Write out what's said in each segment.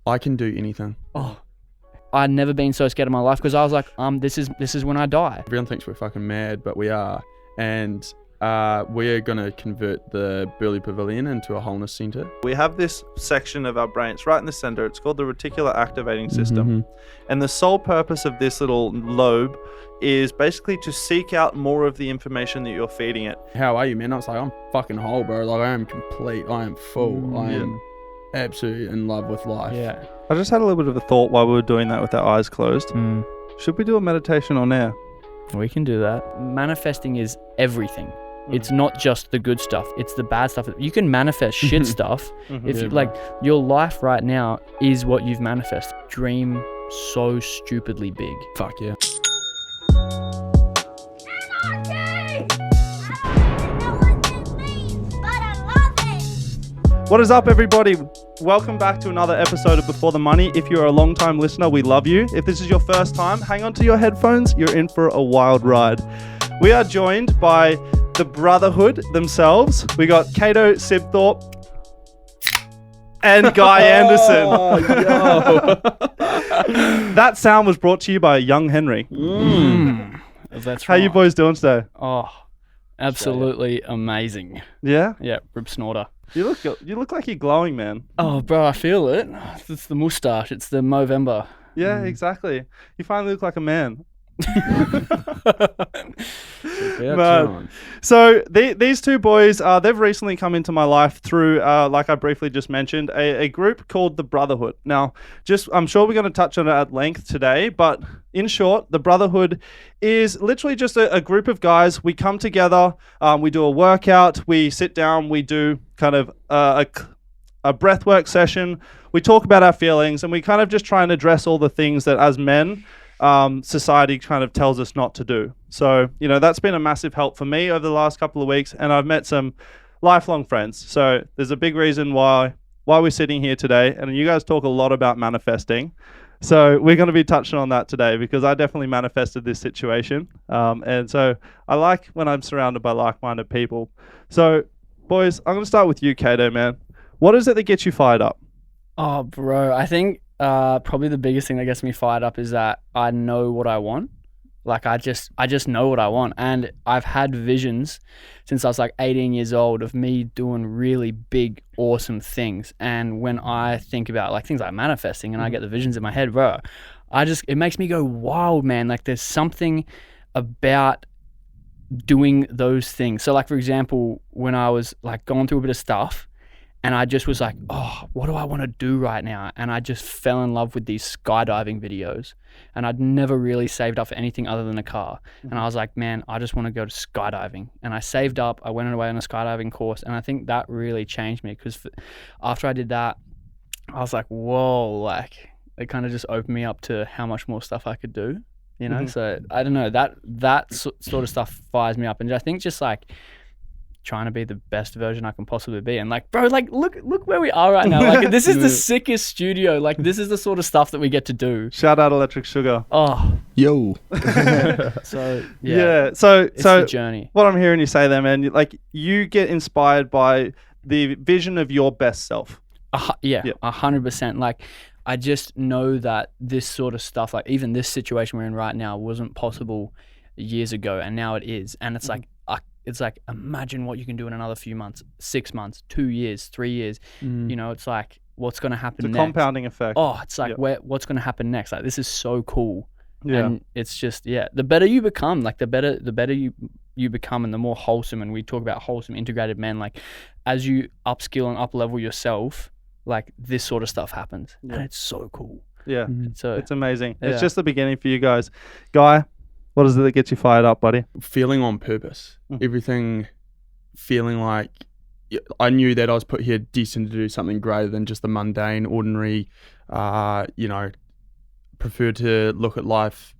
I can do anything. Oh, I'd never been so scared in my life because I was like, this is when I die. Everyone thinks we're fucking mad, but we are. And we're going to convert the Burleigh Pavilion into a wholeness centre. We have this section of our brains right in the center. It's called the reticular activating system. And the sole purpose of this little lobe is basically to seek out more of the information that you're feeding it. How are you, man? I was like, I'm fucking whole, bro. Like, I am complete. I am full. I am absolutely in love with life. Yeah. I just had a little bit of a thought while we were doing that with our eyes closed. Should we do a meditation on air? We can do that. Manifesting is everything. It's not just the good stuff. It's the bad stuff. You can manifest shit stuff. If you, like, your life right now is what you've manifested. Dream so stupidly big. Fuck yeah. Anarchy! I don't know what this means, but I love it. What is up, everybody? Welcome back to another episode of Before the Money. If you're a long-time listener, we love you. If this is your first time, hang on to your headphones. You're in for a wild ride. We are joined by the Brotherhood themselves. We got Cato Sibthorpe and Guy Anderson. That sound was brought to you by young Henry. That's How you boys doing today? Oh, absolutely amazing. Yeah? Yeah, rib snorter. You look like you're glowing, man. Oh, bro, I feel it. It's the moustache. It's the Movember. Yeah, exactly. You finally look like a man. Man. So these two boys, they've recently come into my life through, like I briefly just mentioned, a group called the Brotherhood. Now, I'm sure we're going to touch on it at length today, but in short, the Brotherhood is literally just a group of guys. We come together, we do a workout, we sit down, we do kind of a breathwork session. We talk about our feelings, and we kind of just try and address all the things that as men, society kind of tells us not to do. So, that's been a massive help for me over the last couple of weeks, and I've met some lifelong friends. So there's a big reason why we're sitting here today, and you guys talk a lot about manifesting. So we're going to be touching on that today because I definitely manifested this situation. And so I like when I'm surrounded by like-minded people. So, boys, I'm going to start with you, Cato, man. What is it that gets you fired up? Oh, bro, I think probably the biggest thing that gets me fired up is that I know what I want. Like, I just know what I want. And I've had visions since I was like 18 years old of me doing really big, awesome things. And when I think about like things like manifesting and I get the visions in my head, bro, it makes me go wild, man. Like, there's something about doing those things. So like, for example, when I was like going through a bit of stuff, and I just was like, oh, what do I want to do right now? And I just fell in love with these skydiving videos. And I'd never really saved up for anything other than a car. And I was like, man, I just want to go to skydiving. And I saved up. I went away on a skydiving course. And I think that really changed me because after I did that, I was like, whoa, like it kind of just opened me up to how much more stuff I could do, So I don't know, that sort of stuff fires me up. And I think just like trying to be the best version I can possibly be. And like, bro, like look where we are right now. Like, this is the sickest studio. Like, this is the sort of stuff that we get to do. Shout out Electric Sugar. Oh, yo. So So it's the journey. What I'm hearing you say there, man, you get inspired by the vision of your best self. 100%. Like, I just know that this sort of stuff, like even this situation we're in right now, wasn't possible years ago, and now it is. And it's like, imagine what you can do in another few months, 6 months, 2 years, 3 years. It's like, what's going to happen next? It's a compounding effect. Oh, it's like, what's going to happen next? Like, this is so cool. Yeah. And it's just, the better you become, like the better you become, and the more wholesome, and we talk about wholesome, integrated men, like as you upskill and up-level yourself, like this sort of stuff happens. And it's so cool. Yeah. So it's amazing. It's just the beginning for you guys. Guy, what is it that gets you fired up, buddy? Feeling on purpose. Everything feeling like I knew that I was put here destined to do something greater than just the mundane, ordinary, prefer to look at life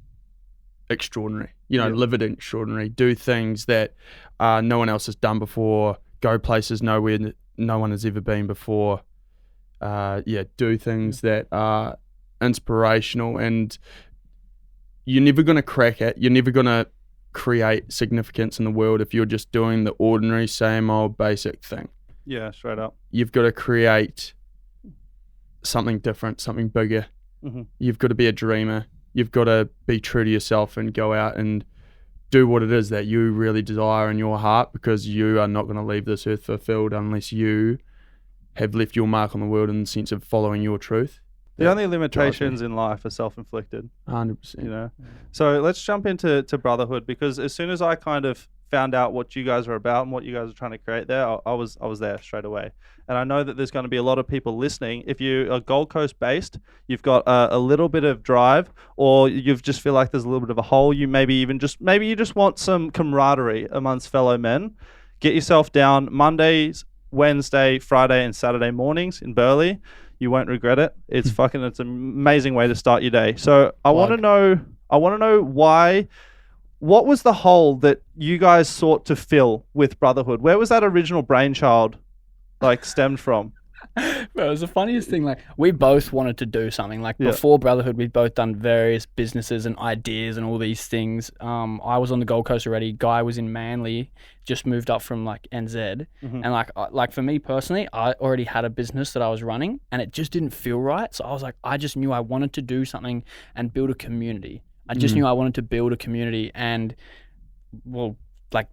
extraordinary, live it extraordinary, do things that no one else has done before, go places nowhere no one has ever been before, do things that are inspirational. And you're never going to crack it. You're never going to create significance in the world if you're just doing the ordinary, same old, basic thing. Yeah, straight up. You've got to create something different, something bigger. Mm-hmm. You've got to be a dreamer. You've got to be true to yourself and go out and do what it is that you really desire in your heart, because you are not going to leave this earth fulfilled unless you have left your mark on the world in the sense of following your truth. The only limitations in life are self-inflicted. 100%. You know. So let's jump into Brotherhood, because as soon as I kind of found out what you guys are about and what you guys are trying to create there, I was there straight away. And I know that there's going to be a lot of people listening. If you are Gold Coast based, you've got a little bit of drive, or you just feel like there's a little bit of a hole. You maybe you just want some camaraderie amongst fellow men. Get yourself down Mondays, Wednesday, Friday, and Saturday mornings in Burleigh. You won't regret it. It's it's an amazing way to start your day. So I want to know why. What was the hole that you guys sought to fill with Brotherhood? Where was that original brainchild stemmed from? Bro, it was the funniest thing. Like, we both wanted to do something. Like, before Brotherhood, we'd both done various businesses and ideas and all these things. I was on the Gold Coast already. Guy was in Manly, just moved up from NZ. Mm-hmm. And like for me personally, I already had a business that I was running, and it just didn't feel right. So I was like, I just knew I wanted to do something and build a community. I just knew I wanted to build a community, and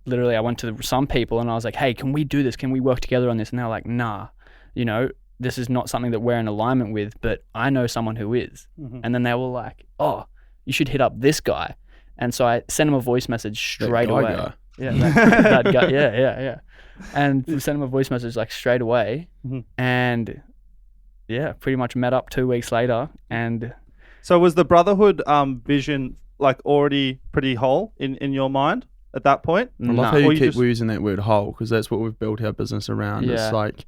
literally I went to some people and I was like, hey, can we do this? Can we work together on this? And they're like, nah, this is not something that we're in alignment with, but I know someone who is. Mm-hmm. And then they were like, oh, you should hit up this guy. And so I sent him a voice message straight away. Guy. Yeah, that guy. Yeah. And we sent him a voice message straight away. Mm-hmm. And yeah, pretty much met up 2 weeks later. And so was the Brotherhood vision already pretty whole in your mind at that point? I love how you keep using that word whole, because that's what we've built our business around. Yeah. It's like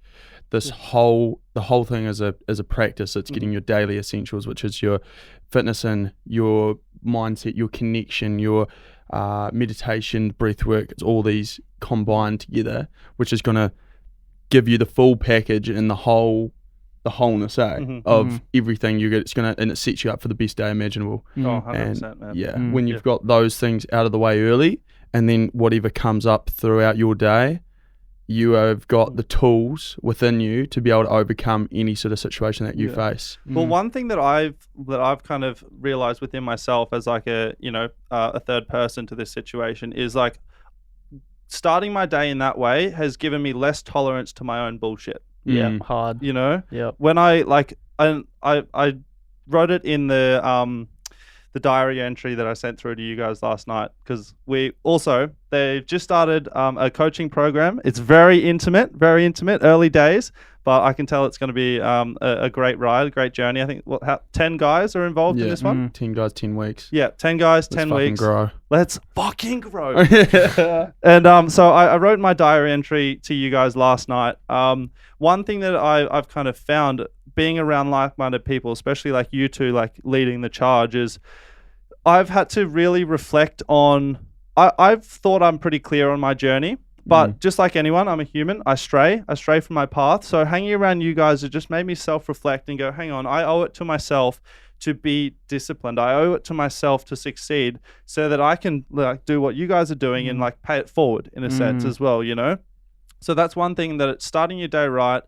the whole thing is a practice. It's getting your daily essentials, which is your fitness and your mindset, your connection, your meditation, breath work. It's all these combined together, which is going to give you the full package and the wholeness of everything you get. It's gonna, and it sets you up for the best day imaginable. 100%, man. Yeah, when you've got those things out of the way early, and then whatever comes up throughout your day, you have got the tools within you to be able to overcome any sort of situation that you face. Well, one thing that I've kind of realized within myself as a third person to this situation is starting my day in that way has given me less tolerance to my own bullshit. Yeah, hard. When I wrote it in the diary entry that I sent through to you guys last night, because they've just started a coaching program. It's very intimate, early days, but I can tell it's going to be a great ride, a great journey. I think 10 guys are involved in this one. 10 guys, 10 weeks. Yeah, 10 guys, 10 Let's weeks. Grow. Let's fucking grow. And so I wrote my diary entry to you guys last night. One thing that I've kind of found being around like-minded people, especially like you two, leading the charge, is I've had to really reflect on. I've thought I'm pretty clear on my journey, but just like anyone, I'm a human. I stray from my path. So hanging around you guys, it just made me self-reflect and go, hang on, I owe it to myself to be disciplined. I owe it to myself to succeed, so that I can do what you guys are doing and pay it forward in a sense as well, So that's one thing, that it's starting your day right.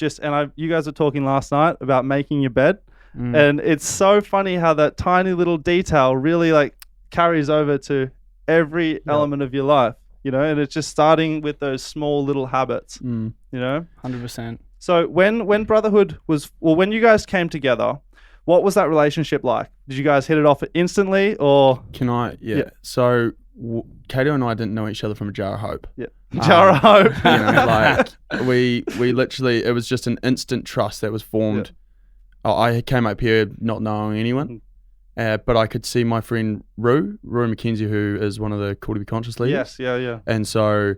You guys were talking last night about making your bed, and it's so funny how that tiny little detail really carries over to every element of your life, and it's just starting with those small little habits, 100%. So when Brotherhood when you guys came together, what was that relationship like? Did you guys hit it off instantly, or? Can I? Yeah. So Cato and I didn't know each other from a jar of hope. Yeah. Jar of hope. We literally, it was just an instant trust that was formed. I came up here not knowing anyone, but I could see my friend Roy McKenzie, who is one of the Cool to Be Conscious leaders. Yes, yeah. And so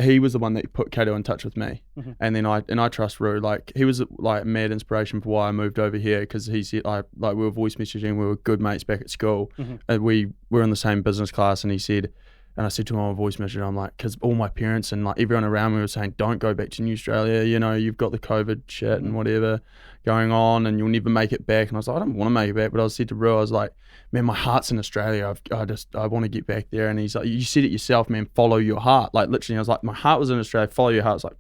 he was the one that put Cato in touch with me, and then I trust Roy. He was mad inspiration for why I moved over here, because he said we were voice messaging, we were good mates back at school, and we were in the same business class, and he said. And I said to him on a voice message, I'm like, because all my parents and everyone around me was saying, don't go back to New Australia, you've got the COVID shit and whatever going on, and you'll never make it back. And I was like, I don't want to make it back. But I said to Ru, I was like, man, my heart's in Australia. I want to get back there. And he's like, you said it yourself, man, follow your heart. Literally, I was like, my heart was in Australia, follow your heart. It's like,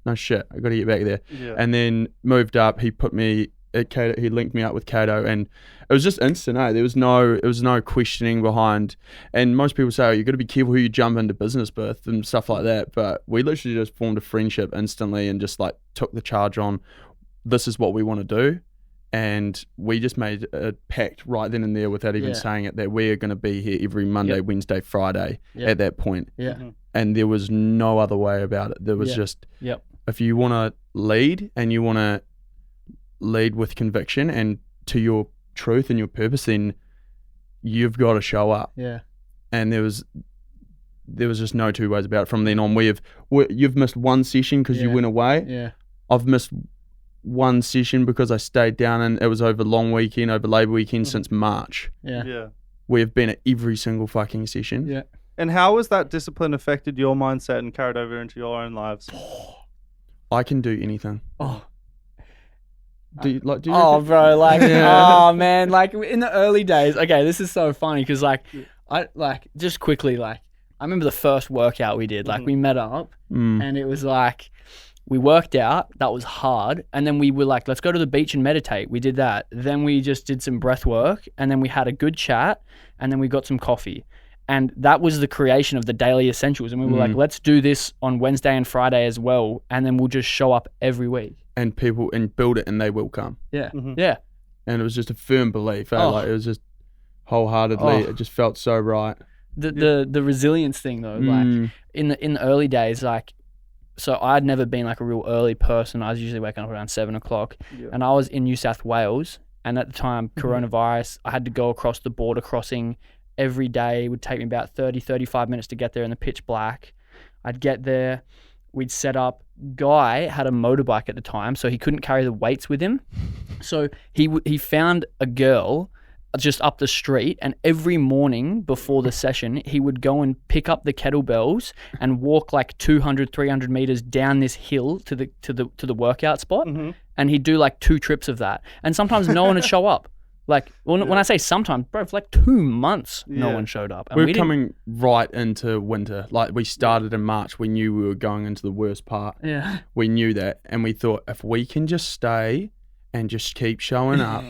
no shit, I got to get back there. Yeah. And then moved up. He put me at Cato. He linked me up with Cato, and it was just instant. There was no questioning behind. And most people say, you got to be careful who you jump into business with and stuff like that. But we literally just formed a friendship instantly and just like took the charge on. This is what we want to do. And we just made a pact right then and there without even saying it that we're going to be here every Monday, Wednesday, Friday at that point. Yeah. And there was no other way about it. There was just, if you want to lead and you want to lead with conviction and to your truth and your purpose, then you've got to show up. Yeah. And there was just no two ways about it. From then on, you've missed one session because you went away. Yeah. I've missed one session because I stayed down, and it was over long weekend, over Labour weekend since March. Yeah. We've been at every single fucking session. Yeah. And how has that discipline affected your mindset and carried over into your own lives? I can do anything. Oh. Do you Oh, reckon? bro, like, oh man, like in the early days. Okay, this is so funny because just quickly, I remember the first workout we did. Like we met up, and it was like we worked out. That was hard, and then we were like, let's go to the beach and meditate. We did that. Then we just did some breath work, and then we had a good chat, and then we got some coffee. And that was the creation of the daily essentials. And we were like, let's do this on Wednesday and Friday as well. And then we'll just show up every week. And people and build it, and they will come. Yeah. Yeah. And it was just a firm belief. Like it was just wholeheartedly. It just felt so right. The resilience thing though, like in the early days, like, so I'd never been like a real early person. I was usually waking up around 7 o'clock, and I was in New South Wales. And at the time, coronavirus, I had to go across the border crossing every day. It would take me about 35 minutes to get there in the pitch black. I'd get there, we'd set up. Guy had a motorbike at the time, so he couldn't carry the weights with him. So he found a girl just up the street, and every morning before the session, he would go and pick up the kettlebells and walk like 200, 300 meters down this hill to the workout spot. And he'd do like 2 trips of that. And sometimes no one would show up. Like, when I say sometimes, bro, for like 2 months, no one showed up. And We're coming right into winter. Like, we started in March. We knew we were going into the worst part. Yeah. We knew that. And we thought, if we can just stay and just keep showing up,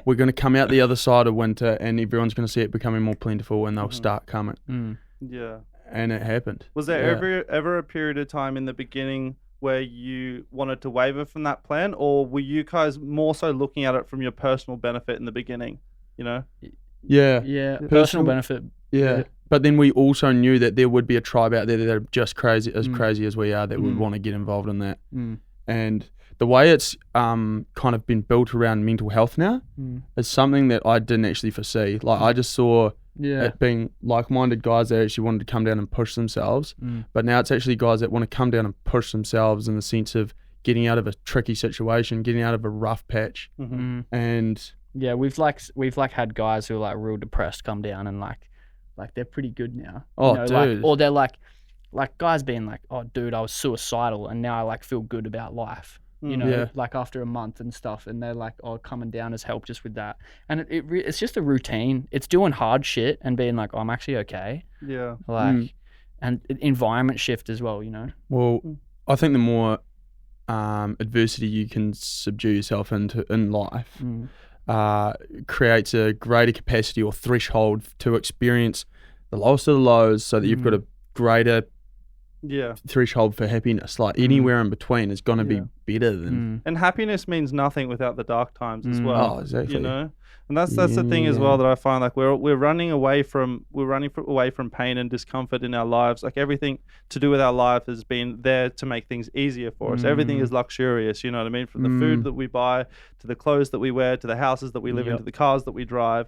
we're going to come out the other side of winter, and everyone's going to see it becoming more plentiful, and they'll start coming. Yeah. And it happened. Was there ever a period of time in the beginning where you wanted to waver from that plan, or were you guys more so looking at it from your personal benefit in the beginning, you know? Yeah. Yeah, personal benefit. Yeah. But then we also knew that there would be a tribe out there that are just crazy as we are, that would want to get involved in that. And the way it's kind of been built around mental health now is something that I didn't actually foresee. Like, I just saw it being like-minded guys that actually wanted to come down and push themselves. But now it's actually guys that want to come down and push themselves in the sense of getting out of a tricky situation, getting out of a rough patch. And yeah, we've had guys who are like real depressed come down, and like they're pretty good now. Oh, you know, dude. Or they're like guys being like, oh dude, I was suicidal and now I like feel good about life. You know, like after a month and stuff, and they're like, oh, coming down as help just with that. And it's just a routine. It's doing hard shit and being like, oh, I'm actually okay. Yeah. Like, and environment shift as well, you know? Well, I think the more adversity you can subdue yourself into in life creates a greater capacity or threshold to experience the lowest of the lows, so that you've got a greater threshold for happiness. Like, anywhere in between is going to be better than. And happiness means nothing without the dark times as well. Oh, exactly. You know, and that's the thing as well that I find, like, we're running away from pain and discomfort in our lives. Like, everything to do with our life has been there to make things easier for us. Everything is luxurious. You know what I mean? From the food that we buy to the clothes that we wear to the houses that we live in to the cars that we drive.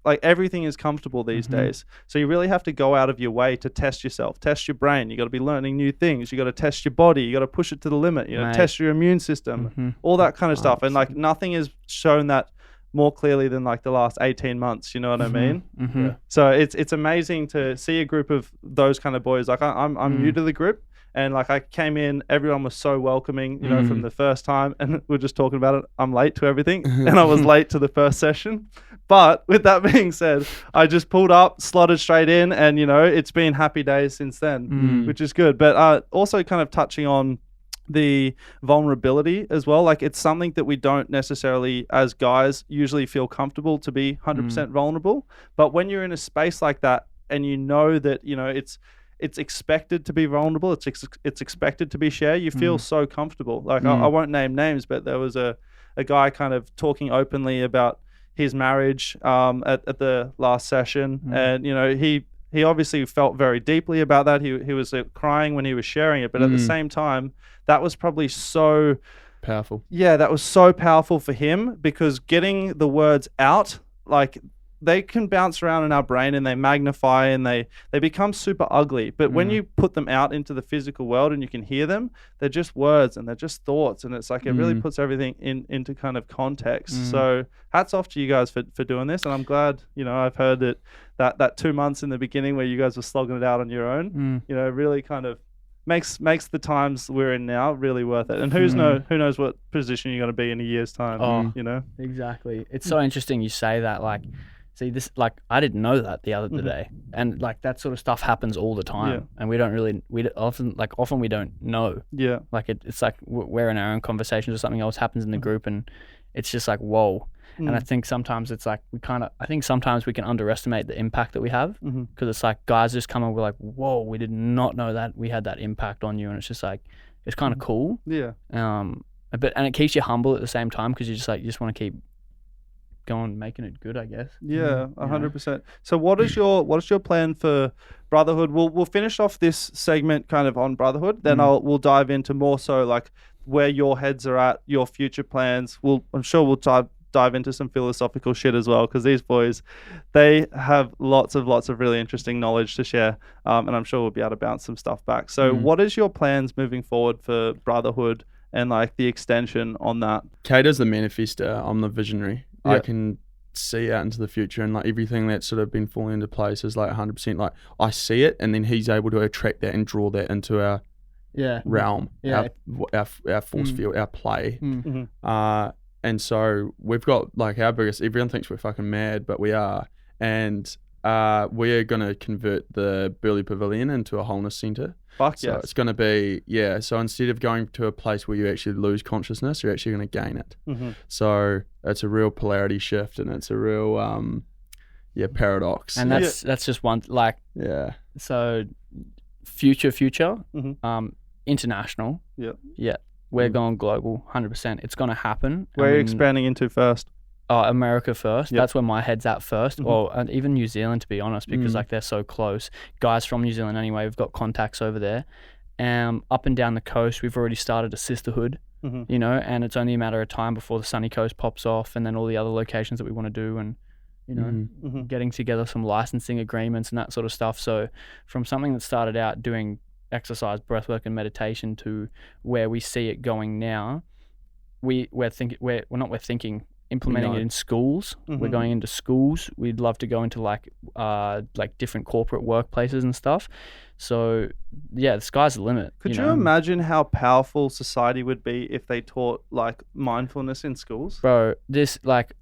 Like, everything is comfortable these days. So you really have to go out of your way to test yourself, test your brain. You got to be learning new things. You got to test your body. You got to push it to the limit. You know, test your immune system, all that kind of stuff. And like, nothing has shown that more clearly than like the last 18 months. You know what I mean? So it's amazing to see a group of those kind of boys. Like, I'm new to the group. And like, I came in, everyone was so welcoming, you know, from the first time. And we're just talking about it. I'm late to everything. And I was late to the first session. But with that being said, I just pulled up, slotted straight in. And, you know, it's been happy days since then, which is good. But also kind of touching on the vulnerability as well. Like, it's something that we don't necessarily, as guys, usually feel comfortable to be 100% vulnerable. But when you're in a space like that, and you know that, you know, it's expected to be vulnerable, it's expected to be shared, you feel so comfortable. Like, I won't name names, but there was a guy kind of talking openly about his marriage at the last session, and, you know, he obviously felt very deeply about that. He was crying when he was sharing it, but at the same time, that was probably so powerful. Yeah, that was so powerful for him, because getting the words out, like, they can bounce around in our brain and they magnify and they become super ugly. But when you put them out into the physical world and you can hear them, they're just words and they're just thoughts. And it's like, it really puts everything into kind of context. So hats off to you guys for doing this. And I'm glad, you know, I've heard that 2 months in the beginning where you guys were slogging it out on your own, you know, really kind of makes the times we're in now really worth it. And who knows what position you're going to be in a year's time, you know? Exactly. It's so interesting you say that, like, see, this, like, I didn't know that the other day, and like that sort of stuff happens all the time, and we often we don't know. Yeah, like it's like we're in our own conversations or something else happens in the group, and it's just like, whoa. And I think sometimes it's like sometimes we can underestimate the impact that we have, because it's like guys just come and we're like, whoa, we did not know that we had that impact on you, and it's just like, it's kind of cool. Yeah. And it keeps you humble at the same time, because you just want to keep going, making it good, I guess. Yeah, 100%. So what is your plan for Brotherhood? We'll finish off this segment kind of on Brotherhood, then we'll dive into more so like where your heads are at, your future plans. I'm sure we'll dive into some philosophical shit as well, because these boys, they have lots of really interesting knowledge to share, and I'm sure we'll be able to bounce some stuff back. So what is your plans moving forward for Brotherhood and like the extension on that? Cato's the manifester, I'm the visionary. I can see out into the future, and like everything that's sort of been falling into place is like 100%. Like, I see it, and then he's able to attract that and draw that into our realm, our force field, our play. And so we've got like our biggest. Everyone thinks we're fucking mad, but we are, and we're gonna convert the Burleigh Pavilion into a wholeness centre. So it's going to be, so instead of going to a place where you actually lose consciousness, you're actually going to gain it. So it's a real polarity shift, and it's a real, paradox. And that's just one, like, so future, international. We're going global, 100%. It's going to happen. Where are you expanding into first? America first. That's where my head's at first, and even New Zealand, to be honest, because like they're so close. Guys from New Zealand anyway, we've got contacts over there. Up and down the coast, we've already started a sisterhood, you know, and it's only a matter of time before the sunny coast pops off, and then all the other locations that we want to do, and you know, getting together some licensing agreements and that sort of stuff. So from something that started out doing exercise, breathwork, and meditation to where we see it going now, implementing it in schools. We're going into schools. We'd love to go into like different corporate workplaces and stuff. So the sky's the limit. Could you imagine how powerful society would be if they taught like mindfulness in schools? Bro, this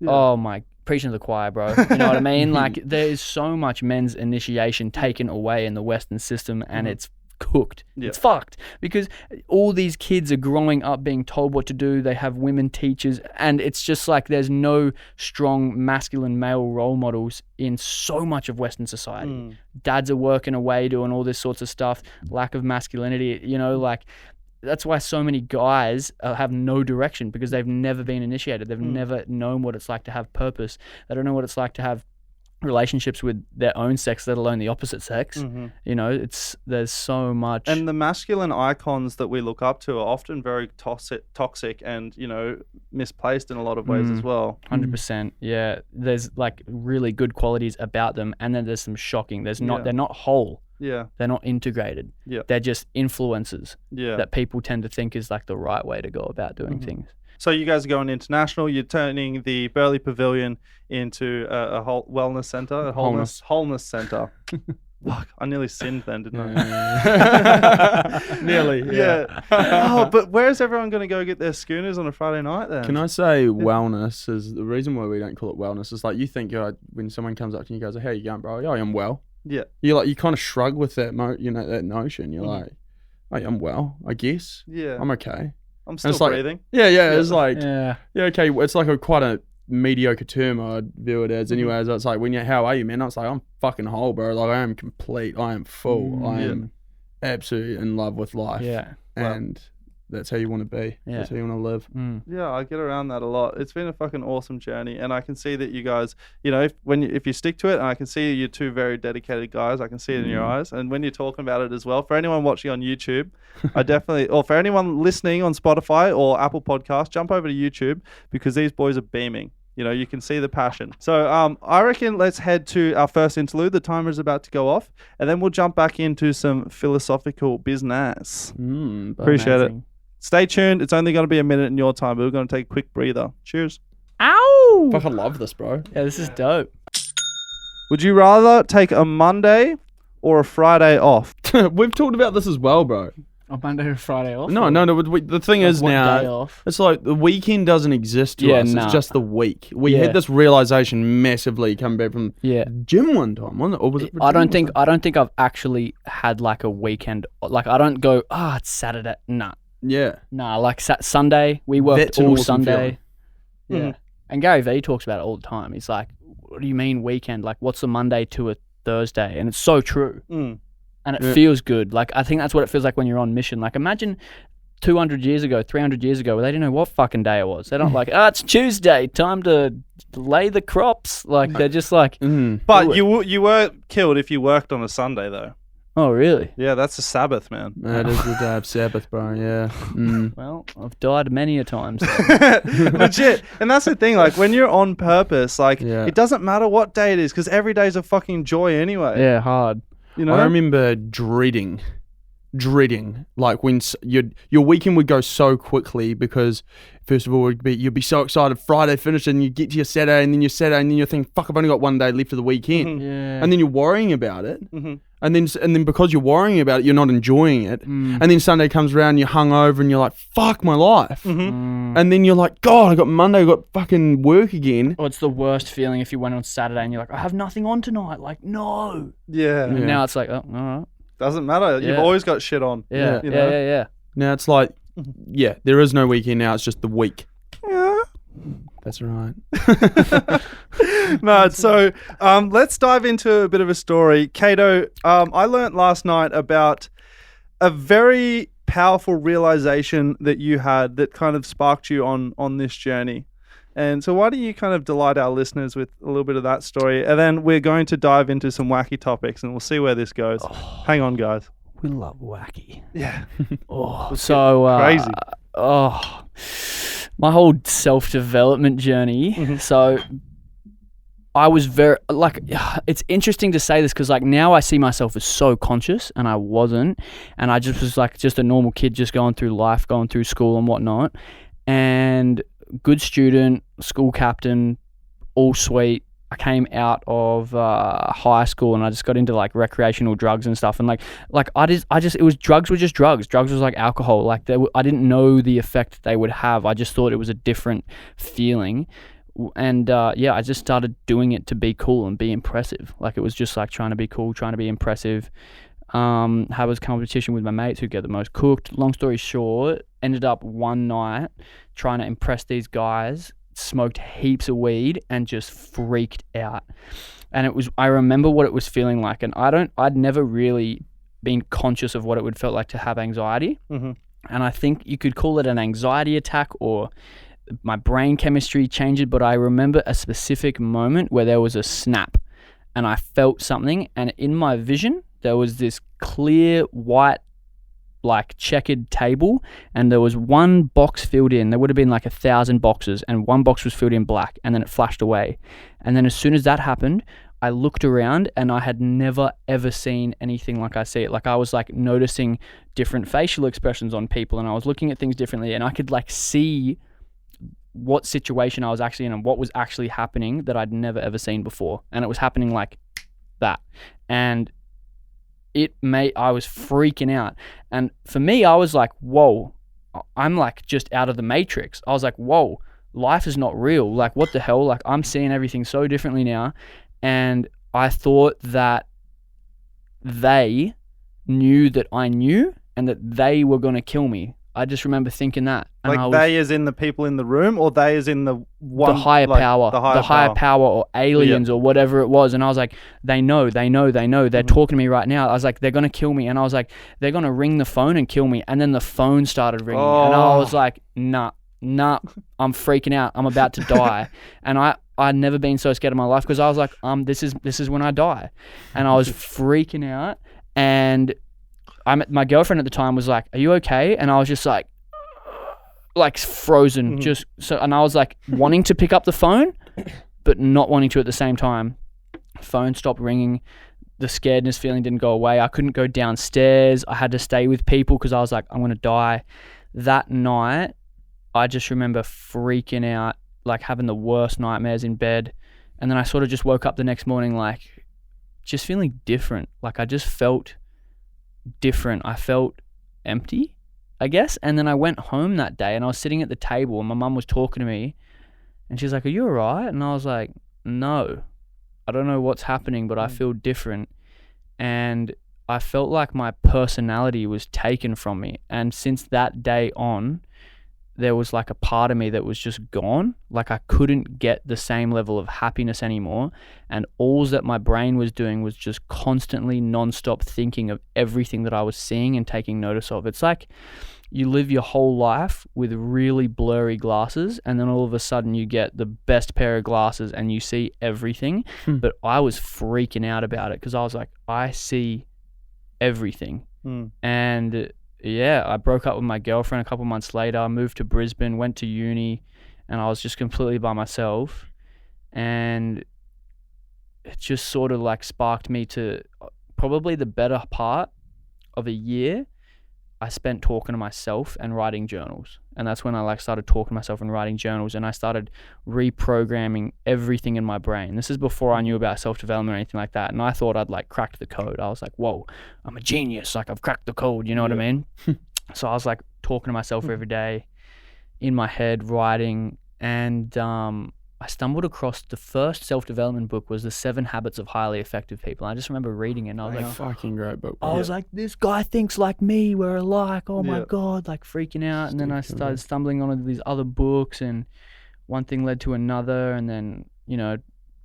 oh my, preaching to the choir, bro. You know what I mean? Like, there is so much men's initiation taken away in the Western system, and it's cooked. It's fucked, because all these kids are growing up being told what to do. They have women teachers, and it's just like there's no strong masculine male role models in so much of Western society. Dads are working away doing all this sorts of stuff, lack of masculinity, you know, like that's why so many guys have no direction, because they've never been initiated. They've never known what it's like to have purpose. They don't know what it's like to have relationships with their own sex, let alone the opposite sex. You know, there's so much. And the masculine icons that we look up to are often very toxic and, you know, misplaced in a lot of ways as well. 100%. Yeah, there's like really good qualities about them, and then there's some shocking. They're not whole. They're not integrated. They're just influences that people tend to think is like the right way to go about doing things. So you guys are going international. You're turning the Burleigh Pavilion into a whole wellness center, a wholeness center. Fuck, I nearly sinned then, didn't I? Nearly, Oh, but where's everyone going to go get their schooners on a Friday night then? Can I say wellness is the reason why we don't call it wellness is like, you think when someone comes up to you and goes, how you going, bro? Yeah, I am well. You kind of shrug with that that notion. You're like, I'm well, I guess. Yeah. I'm okay. I'm still it's like- breathing. Yeah, it's like, Yeah. yeah, okay. It's like quite a mediocre term I'd view it as. Mm-hmm. Anyways, it's like, how are you, man? I was like, I'm fucking whole, bro. Like, I am complete. I am full. I am absolutely in love with life. Yeah. And that's how you want to be. Yeah. That's how you want to live. Yeah, I get around that a lot. It's been a fucking awesome journey, and I can see that you guys, you know, if you stick to it, and I can see you're two very dedicated guys. I can see it in your eyes, and when you're talking about it as well. For anyone watching on YouTube, I definitely, or for anyone listening on Spotify or Apple Podcasts, jump over to YouTube because these boys are beaming. You know, you can see the passion. So I reckon let's head to our first interlude. The timer is about to go off, and then we'll jump back into some philosophical business. Appreciate it. Stay tuned. It's only going to be a minute in your time, but we're going to take a quick breather. Cheers. Ow! Fuck, I love this, bro. Yeah, this is dope. Would you rather take a Monday or a Friday off? We've talked about this as well, bro. On Monday or Friday off? No. The thing is What day now, off? it's like the weekend doesn't exist to Yeah, us. nah. It's just the week. We Yeah. had this realization massively coming back from Yeah. gym one time, wasn't it? Or was it? I don't think I've actually had like a weekend. Like I don't go, it's Saturday. Nah. Yeah. Nah, like Sunday, we worked That's an all awesome Sunday. feeling. Yeah. And Gary Vee talks about it all the time. He's like, what do you mean weekend? Like, what's a Monday to a Thursday? And it's so true. And it feels good. Like, I think that's what it feels like when you're on mission. Like, imagine 200 years ago, 300 years ago, where they didn't know what fucking day it was. They don't like, it's Tuesday, time to lay the crops. Like, they're just like, But you were killed if you worked on a Sunday, though. oh, really? Yeah, that's the Sabbath, man. That is the day of Sabbath, bro. Yeah. Well, I've died many a times. Legit. And that's the thing, like, when you're on purpose, like, Yeah. it doesn't matter what day it is, because every day's a fucking joy anyway. Yeah, hard. You know? I remember dreading, like when your weekend would go so quickly because first of all you'd be so excited Friday finished and you get to your Saturday and then you think, fuck, I've only got one day left of the weekend. Yeah. And then you're worrying about it. And then because you're worrying about it, you're not enjoying it. And then Sunday comes around, you're hungover and you're like, fuck my life. And then you're like, God, I got Monday, I got fucking work again. Oh, it's the worst feeling if you went on Saturday and you're like, I have nothing on tonight. Like, no. Yeah. And now it's like, oh, all right. Doesn't matter. You've Yeah. always got shit on. Yeah, You know? yeah. Now it's like, yeah, there is no weekend now, it's just the week. Yeah. That's right. No, so let's dive into a bit of a story. Cato, I learnt last night about a very powerful realization that you had that kind of sparked you on this journey. And so why don't you kind of delight our listeners with a little bit of that story, and then we're going to dive into some wacky topics and we'll see where this goes. Hang on, guys. We love wacky. Yeah. So crazy. My whole self-development journey. So I was very like, it's interesting to say this because like now I see myself as so conscious, and I wasn't, and I just was like just a normal kid just going through life, going through school and whatnot, and good student, school captain, all sweet. I came out of high school and I just got into like recreational drugs and stuff, and like I just it was drugs were just drugs. Drugs was like alcohol. Like I didn't know the effect they would have. I just thought it was a different feeling, and I just started doing it to be cool and be impressive. Like it was just like trying to be cool, trying to be impressive. Had was competition with my mates who get the most cooked. Long story short, ended up one night trying to impress these guys. Smoked heaps of weed and just freaked out. And I remember what it was feeling like, and I'd never really been conscious of what it would felt like to have anxiety. And I think you could call it an anxiety attack or my brain chemistry changed, but I remember a specific moment where there was a snap and I felt something, and in my vision there was this clear white like checkered table, and there was one box filled in. There would have been like 1,000 boxes, and one box was filled in black, and then it flashed away. And then as soon as that happened, I looked around and I had never ever seen anything like I see it. Like I was like noticing different facial expressions on people, and I was looking at things differently, and I could like see what situation I was actually in and what was actually happening that I'd never ever seen before. And it was happening like that. And I was freaking out. And for me, I was like, whoa, I'm like just out of the matrix. I was like, whoa, life is not real. Like, what the hell? Like, I'm seeing everything so differently now. And I thought that they knew that I knew, and that they were going to kill me. I just remember thinking that. And Like they as in the people in the room, or they as in the one, the higher like, power, the higher power or aliens or whatever it was. And I was like, they know. They're talking to me right now. I was like, they're going to kill me. And I was like, they're going to ring the phone and kill me. And then the phone started ringing. And I was like, nah, I'm freaking out. I'm about to die. And I'd never been so scared in my life, because I was like, this is when I die. And I was freaking out. And my girlfriend at the time was like, are you okay? And I was just like frozen, and I was like wanting to pick up the phone, but not wanting to at the same time. Phone stopped ringing. The scaredness feeling didn't go away. I couldn't go downstairs. I had to stay with people because I was like, I'm going to die. That night, I just remember freaking out, like having the worst nightmares in bed. And then I sort of just woke up the next morning, like just feeling different. Like I just felt different. I felt empty, I guess. And then I went home that day and I was sitting at the table and my mum was talking to me and she's like, are you all right? And I was like, no, I don't know what's happening, but I feel different. And I felt like my personality was taken from me. And since that day on, there was like a part of me that was just gone. Like I couldn't get the same level of happiness anymore. And all that my brain was doing was just constantly nonstop thinking of everything that I was seeing and taking notice of. It's like you live your whole life with really blurry glasses, and then all of a sudden you get the best pair of glasses and you see everything. But I was freaking out about it because I was like, I see everything. And yeah, I broke up with my girlfriend a couple months later. I moved to Brisbane, went to uni, and I was just completely by myself. And it just sort of like sparked me to probably the better part of a year I spent talking to myself and writing journals. And that's when I like started talking to myself and writing journals, and I started reprogramming everything in my brain. This is before I knew about self-development or anything like that. And I thought I'd like cracked the code. I was like, whoa, I'm a genius. Like I've cracked the code. You know what I mean? So I was like talking to myself every day in my head, writing. And I stumbled across the first self-development book was The 7 Habits of Highly Effective People. I just remember reading it and I was like, fucking great book. I was like, this guy thinks like me, we're alike, oh my God, like freaking out. And then I started stumbling onto these other books, and one thing led to another, and then, you know,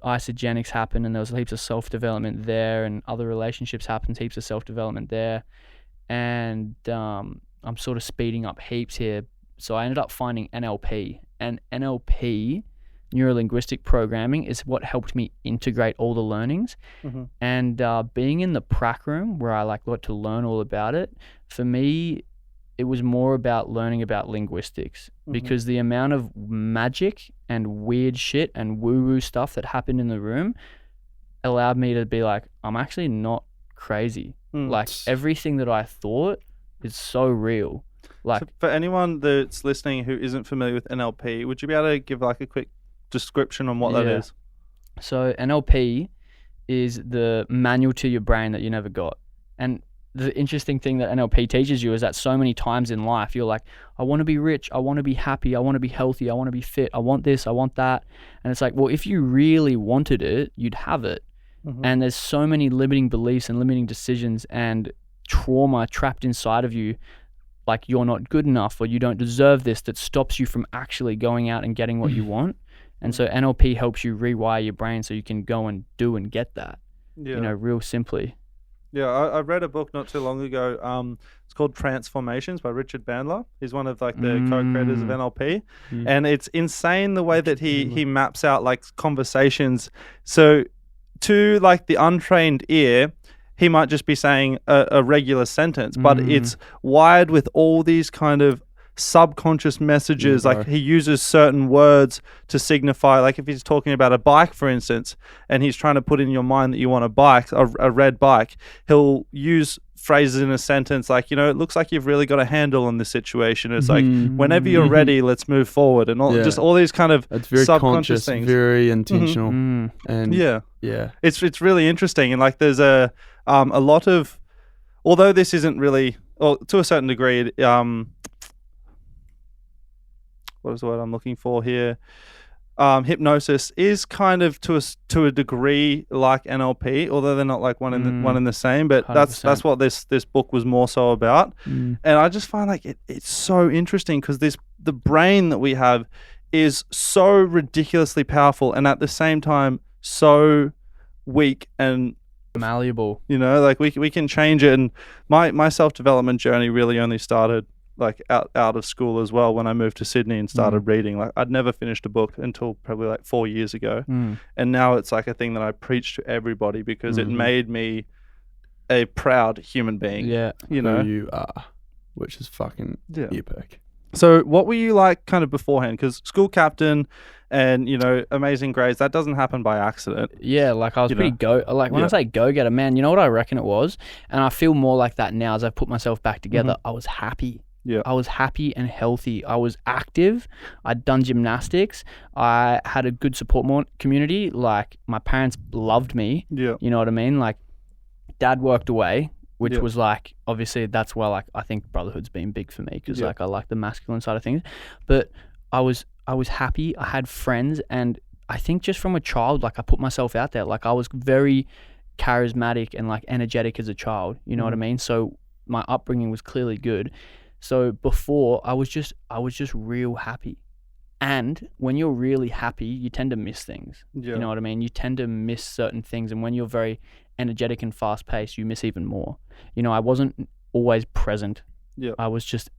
isogenics happened and there was heaps of self-development there, and other relationships happened, heaps of self-development there. And I'm sort of speeding up heaps here. So I ended up finding NLP, and NLP, Neuro-Linguistic Programming, is what helped me integrate all the learnings. And being in the prac room where I like got to learn all about it, for me, it was more about learning about linguistics, because the amount of magic and weird shit and woo-woo stuff that happened in the room allowed me to be like, I'm actually not crazy. Like everything that I thought is so real. Like, so for anyone that's listening who isn't familiar with NLP, would you be able to give like a quick description on what that is? So NLP is the manual to your brain that you never got. And the interesting thing that NLP teaches you is that so many times in life you're like, I want to be rich, I want to be happy, I want to be healthy, I want to be fit, I want this, I want that. And it's like, well, if you really wanted it, you'd have it. And there's so many limiting beliefs and limiting decisions and trauma trapped inside of you, like you're not good enough or you don't deserve this, that stops you from actually going out and getting what you want. And so NLP helps you rewire your brain so you can go and do and get that, you know, real simply. Yeah, I read a book not too long ago. It's called Transformations by Richard Bandler. He's one of like the co-creators of NLP. And it's insane the way that he maps out like conversations. So to like the untrained ear, he might just be saying a regular sentence, but it's wired with all these kind of subconscious messages. Like he uses certain words to signify, like if he's talking about a bike, for instance, and he's trying to put in your mind that you want a bike, a red bike, he'll use phrases in a sentence like, you know, it looks like you've really got a handle on this situation. It's like, whenever you're ready, let's move forward, and all just all these kind of it's very subconscious things, very intentional. And it's really interesting. And like there's a lot of, although this isn't really, or to a certain degree, what is the word I'm looking for here? hypnosis is kind of to a degree like NLP, although they're not like one in the same. But 100%. that's what this book was more so about. Mm. And I just find like it's so interesting because the brain that we have is so ridiculously powerful, and at the same time so weak and Malleable. like we can change it. And my self-development journey really only started like out of school as well, when I moved to Sydney and started reading. Like I'd never finished a book until probably like 4 years ago. And now it's like a thing that I preach to everybody because it made me a proud human being. Yeah. Who you are, which is fucking epic. So what were you like kind of beforehand? Because school captain and, amazing grades, that doesn't happen by accident. Yeah, like I was pretty when I say go-getter, man, you know what I reckon it was? And I feel more like that now as I've put myself back together. I was happy. Yeah. I was happy and healthy. I was active. I'd done gymnastics. I had a good support community. Like my parents loved me. Yeah. You know what I mean? Like dad worked away, which was like, obviously that's why like I think Brotherhood's been big for me because like I like the masculine side of things. But I was happy. I had friends, and I think just from a child, like I put myself out there. Like I was very charismatic and like energetic as a child. You know what I mean? So my upbringing was clearly good. So before I was just real happy. And when you're really happy, you tend to miss things. Yeah. You know what I mean? You tend to miss certain things. And when you're very energetic and fast paced, you miss even more. I wasn't always present. Yeah. I was just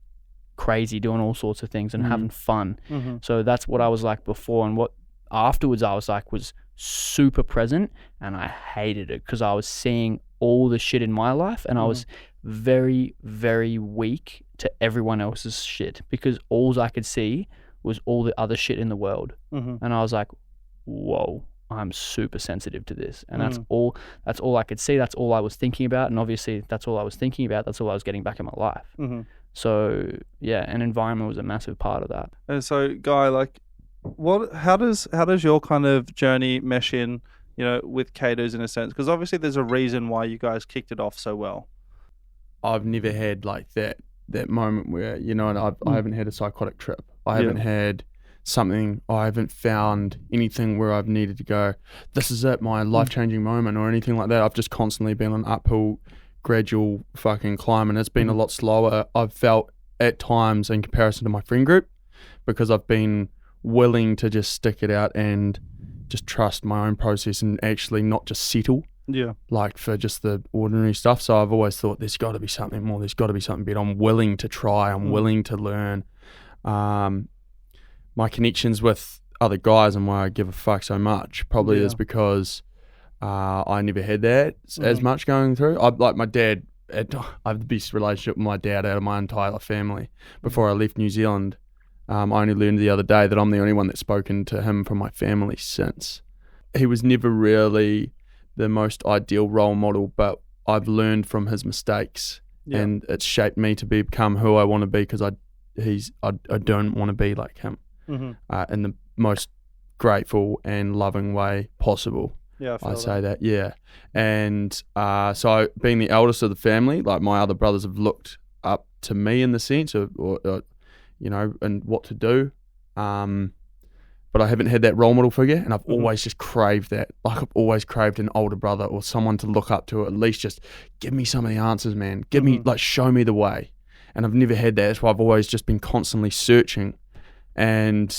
crazy doing all sorts of things and having fun. Mm-hmm. So that's what I was like before. And what afterwards I was like was super present, and I hated it because I was seeing all the shit in my life, and I was very, very weak to everyone else's shit because all I could see was all the other shit in the world. And I was like, whoa, I'm super sensitive to this. And that's all I could see. That's all I was thinking about. And obviously that's all I was thinking about. That's all I was getting back in my life. So yeah, and environment was a massive part of that. And so Guy, like how does your kind of journey mesh in, with Cato's in a sense? Because obviously there's a reason why you guys kicked it off so well. I've never had like that moment where, and I haven't had a psychotic trip. I haven't had something, I haven't found anything where I've needed to go, this is it, my life-changing moment or anything like that. I've just constantly been on an uphill, gradual fucking climb, and it's been a lot slower, I've felt at times, in comparison to my friend group, because I've been willing to just stick it out and just trust my own process and actually not just settle. Yeah. Like for just the ordinary stuff. So I've always thought there's got to be something more. There's got to be something better. I'm willing to try. I'm willing to learn. My connections with other guys and why I give a fuck so much probably is because I never had that as much going through. Like my dad, I have the best relationship with my dad out of my entire family. Before I left New Zealand, I only learned the other day that I'm the only one that's spoken to him from my family since. He was never really the most ideal role model, but I've learned from his mistakes, and it's shaped me to become who I want to be, because I don't want to be like him in the most grateful and loving way possible. Yeah, I say that, yeah. And so being the eldest of the family, like my other brothers have looked up to me in the sense of, or and what to do. But I haven't had that role model figure, and I've always just craved that. Like I've always craved an older brother or someone to look up to, at least just give me some of the answers, man. Give me, show me the way. And I've never had that. That's why I've always just been constantly searching. And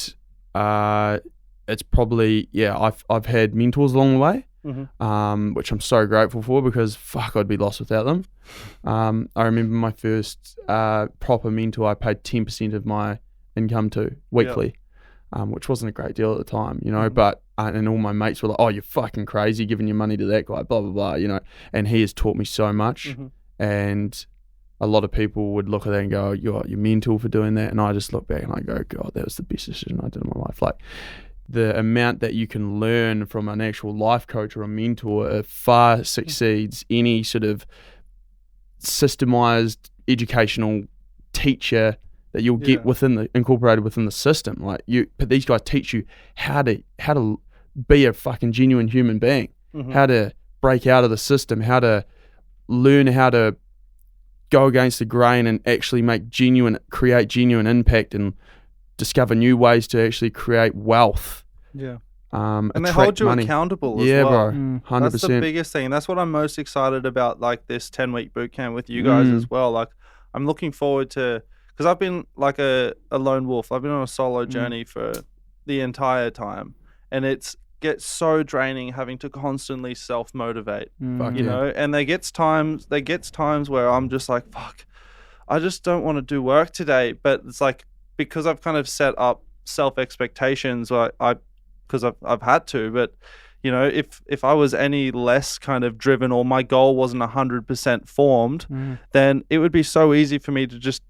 it's probably, I've had mentors along the way, which I'm so grateful for, because fuck, I'd be lost without them. I remember my first proper mentor I paid 10% of my income to weekly. Which wasn't a great deal at the time, but, and all my mates were like, oh, you're fucking crazy giving your money to that guy, blah, blah, blah, and he has taught me so much. And a lot of people would look at that and go, you're mental for doing that. And I just look back and I go, God, that was the best decision I did in my life. Like the amount that you can learn from an actual life coach or a mentor far succeeds any sort of systemized educational teacher that you'll get incorporated within the system. Like but these guys teach you how to be a fucking genuine human being, how to break out of the system, how to learn how to go against the grain and actually create genuine impact and discover new ways to actually create wealth Yeah. And And they hold you accountable as yeah, well. bro, Mm. 100%. That's the biggest thing. That's what I'm most excited about, like this 10-week boot camp with you guys as well. Like, I'm looking forward to, because I've been like a lone wolf. I've been on a solo journey for the entire time, and it gets so draining having to constantly self-motivate. Fuck You yeah. know, and there gets times where I'm just like, fuck, I just don't want to do work today. But it's like, because I've kind of set up self expectations, because I've had to. But you know, if I was any less kind of driven, or my goal wasn't 100% formed, then it would be so easy for me to just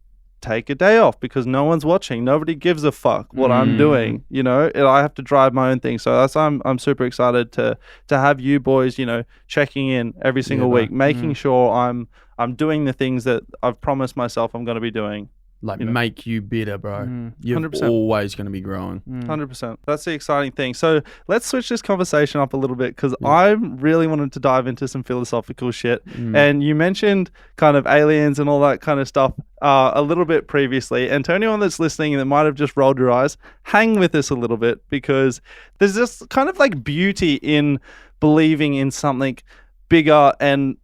take a day off because no one's watching. Nobody gives a fuck what I'm doing. You know, and I have to drive my own thing. So that's I'm super excited to have you boys, you know, checking in every single week, making sure I'm doing the things that I've promised myself I'm going to be doing. Like, you know. make you better, bro. You're 100%. always going to be growing. 100%. That's the exciting thing. So let's switch this conversation up a little bit, because I really wanted to dive into some philosophical shit. And you mentioned kind of aliens and all that kind of stuff a little bit previously. And to anyone that's listening that might have just rolled your eyes, hang with us a little bit, because there's this kind of like beauty in believing in something bigger and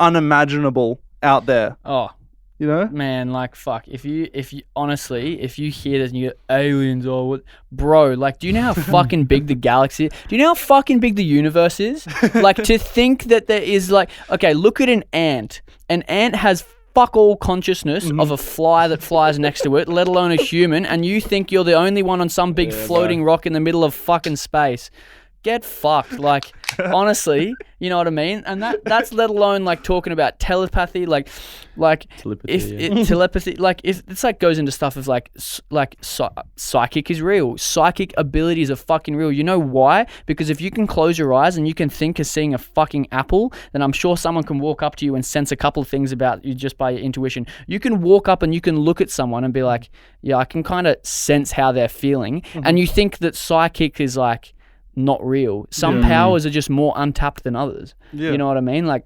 unimaginable out there. Oh, You know? man, like, fuck. If you honestly, if you hear this and you go, aliens or what, bro, like, do you know how fucking big the galaxy is? Do you know how fucking big the universe is? Like, to think that there is, like, okay, look at an ant. An ant has fuck all consciousness of a fly that flies next to it, let alone a human, and you think you're the only one on some big floating rock in the middle of fucking space. Get fucked. Like, honestly, you know what I mean? And that's let alone like talking about telepathy, like telepathy, like if it's like goes into stuff of like psychic is real. Psychic abilities are fucking real. You know why? Because if you can close your eyes and you can think of seeing a fucking apple, then I'm sure someone can walk up to you and sense a couple of things about you just by your intuition. You can walk up and you can look at someone and be like, yeah, I can kind of sense how they're feeling. And you think that psychic is like not real. Some powers are just more untapped than others. You know what I mean? Like,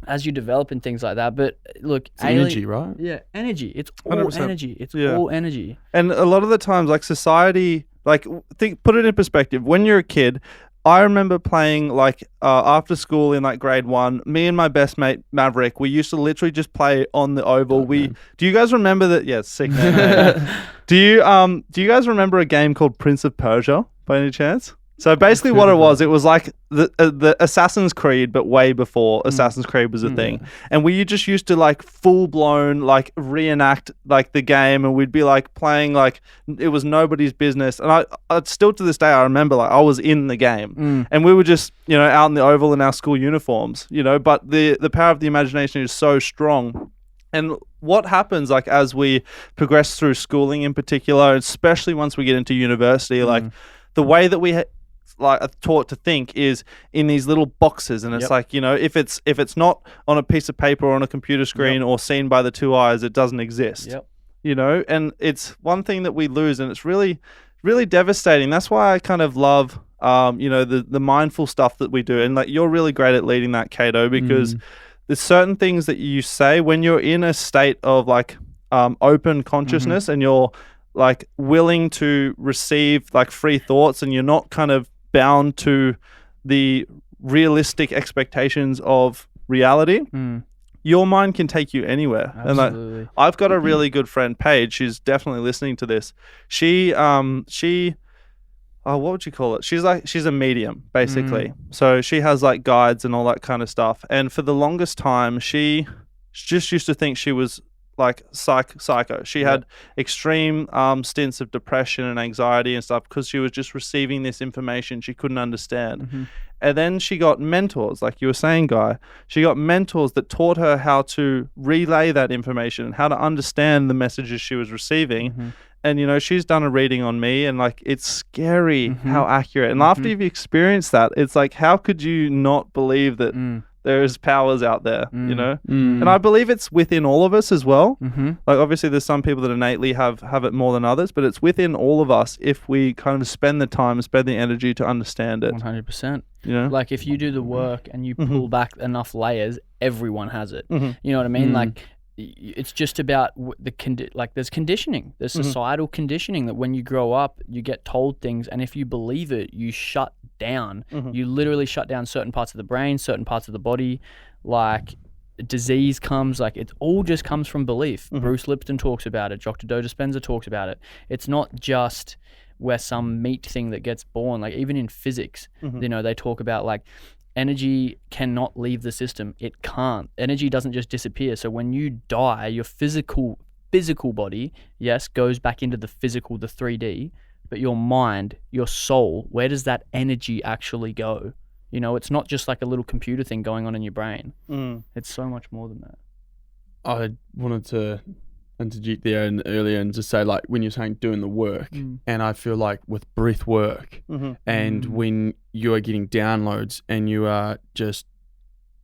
as you develop and things like that. But look, it's energy, right? Yeah, energy. It's all 100%. energy. It's all energy. And a lot of the times, like, society, like, put it in perspective. When you're a kid, I remember playing, like, after school in, like, grade 1, me and my best mate, Maverick, we used to literally just play on the oval. Do you guys remember that? Yeah, sick name. Do you guys remember a game called Prince of Persia, by any chance? So basically what it was like the Assassin's Creed, but way before Assassin's Creed was a thing. And we just used to like full blown like reenact like the game, and we'd be like playing like it was nobody's business. And I still to this day, I remember like I was in the game and we were just, you know, out in the oval in our school uniforms, you know, but the power of the imagination is so strong. And what happens like as we progress through schooling in particular, especially once we get into university, like the way that we like taught to think is in these little boxes, and it's like, you know, if it's not on a piece of paper or on a computer screen or seen by the two eyes, it doesn't exist. You know, and it's one thing that we lose, and it's really, really devastating. That's why I kind of love you know, the mindful stuff that we do, and like you're really great at leading that, Cato, because there's certain things that you say when you're in a state of like open consciousness and you're like willing to receive like free thoughts, and you're not kind of bound to the realistic expectations of reality. Your mind can take you anywhere. Absolutely. And like, I've got a really good friend, Paige. She's definitely listening to this. She what would you call it? She's a medium, basically. So she has like guides and all that kind of stuff. And for the longest time, she just used to think she was like psycho. She had extreme stints of depression and anxiety and stuff because she was just receiving this information she couldn't understand. And then she got mentors, like you were saying, Guy. She got mentors that taught her how to relay that information and how to understand the messages she was receiving. And, you know, she's done a reading on me, and like, it's scary how accurate. And after you've experienced that, it's like, how could you not believe that there's powers out there, you know? And I believe it's within all of us as well. Like, obviously there's some people that innately have it more than others, but it's within all of us if we kind of spend the time, spend the energy to understand it. 100%. You know? Like, if you do the work and you pull back enough layers, everyone has it. You know what I mean? Like, it's just about there's conditioning. There's societal conditioning that when you grow up, you get told things, and if you believe it, you shut down. You literally shut down certain parts of the brain, certain parts of the body, like disease comes, like it all just comes from belief. Bruce Lipton talks about it. Dr. Joe Dispenza talks about it. It's not just where some meat thing that gets born, like even in physics, you know, they talk about like energy cannot leave the system. It can't. Energy doesn't just disappear. So when you die, your physical body, yes, goes back into the physical, the 3D, but your mind, your soul, where does that energy actually go? You know, it's not just like a little computer thing going on in your brain. It's so much more than that. I wanted to interject there and earlier and just say, like, when you're saying doing the work, and I feel like with breath work, and when you are getting downloads and you are just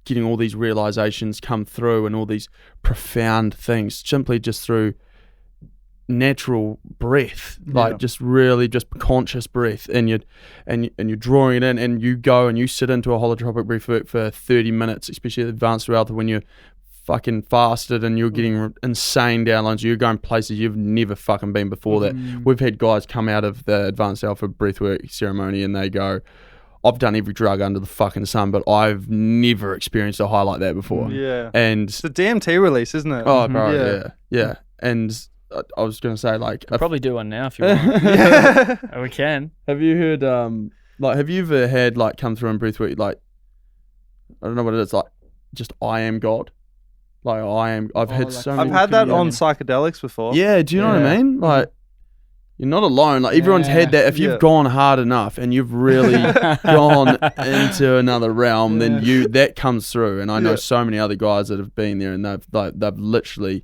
getting all these realizations come through and all these profound things simply just through natural breath, like just really just conscious breath, and you're drawing it in, and you go and you sit into a holotropic breath work for 30 minutes, especially advanced alpha, when you're fucking fasted and you're getting insane downloads. You're going places you've never fucking been before. That we've had guys come out of the advanced alpha breathwork ceremony and they go, I've done every drug under the fucking sun, but I've never experienced a high like that before. And it's a DMT release, isn't it? Oh, bro, yeah. And I was going to say, like, I'll probably do one now if you want. We can. Have you heard, like, have you ever had, like, come through in breathwork, like, I don't know what it is, like, just I am God? Like, I've had so many. I've had that on psychedelics before. Yeah, do you know what I mean? Like, you're not alone. Like, everyone's had that. If you've gone hard enough and you've really gone into another realm, then that comes through. And I know so many other guys that have been there, and they've literally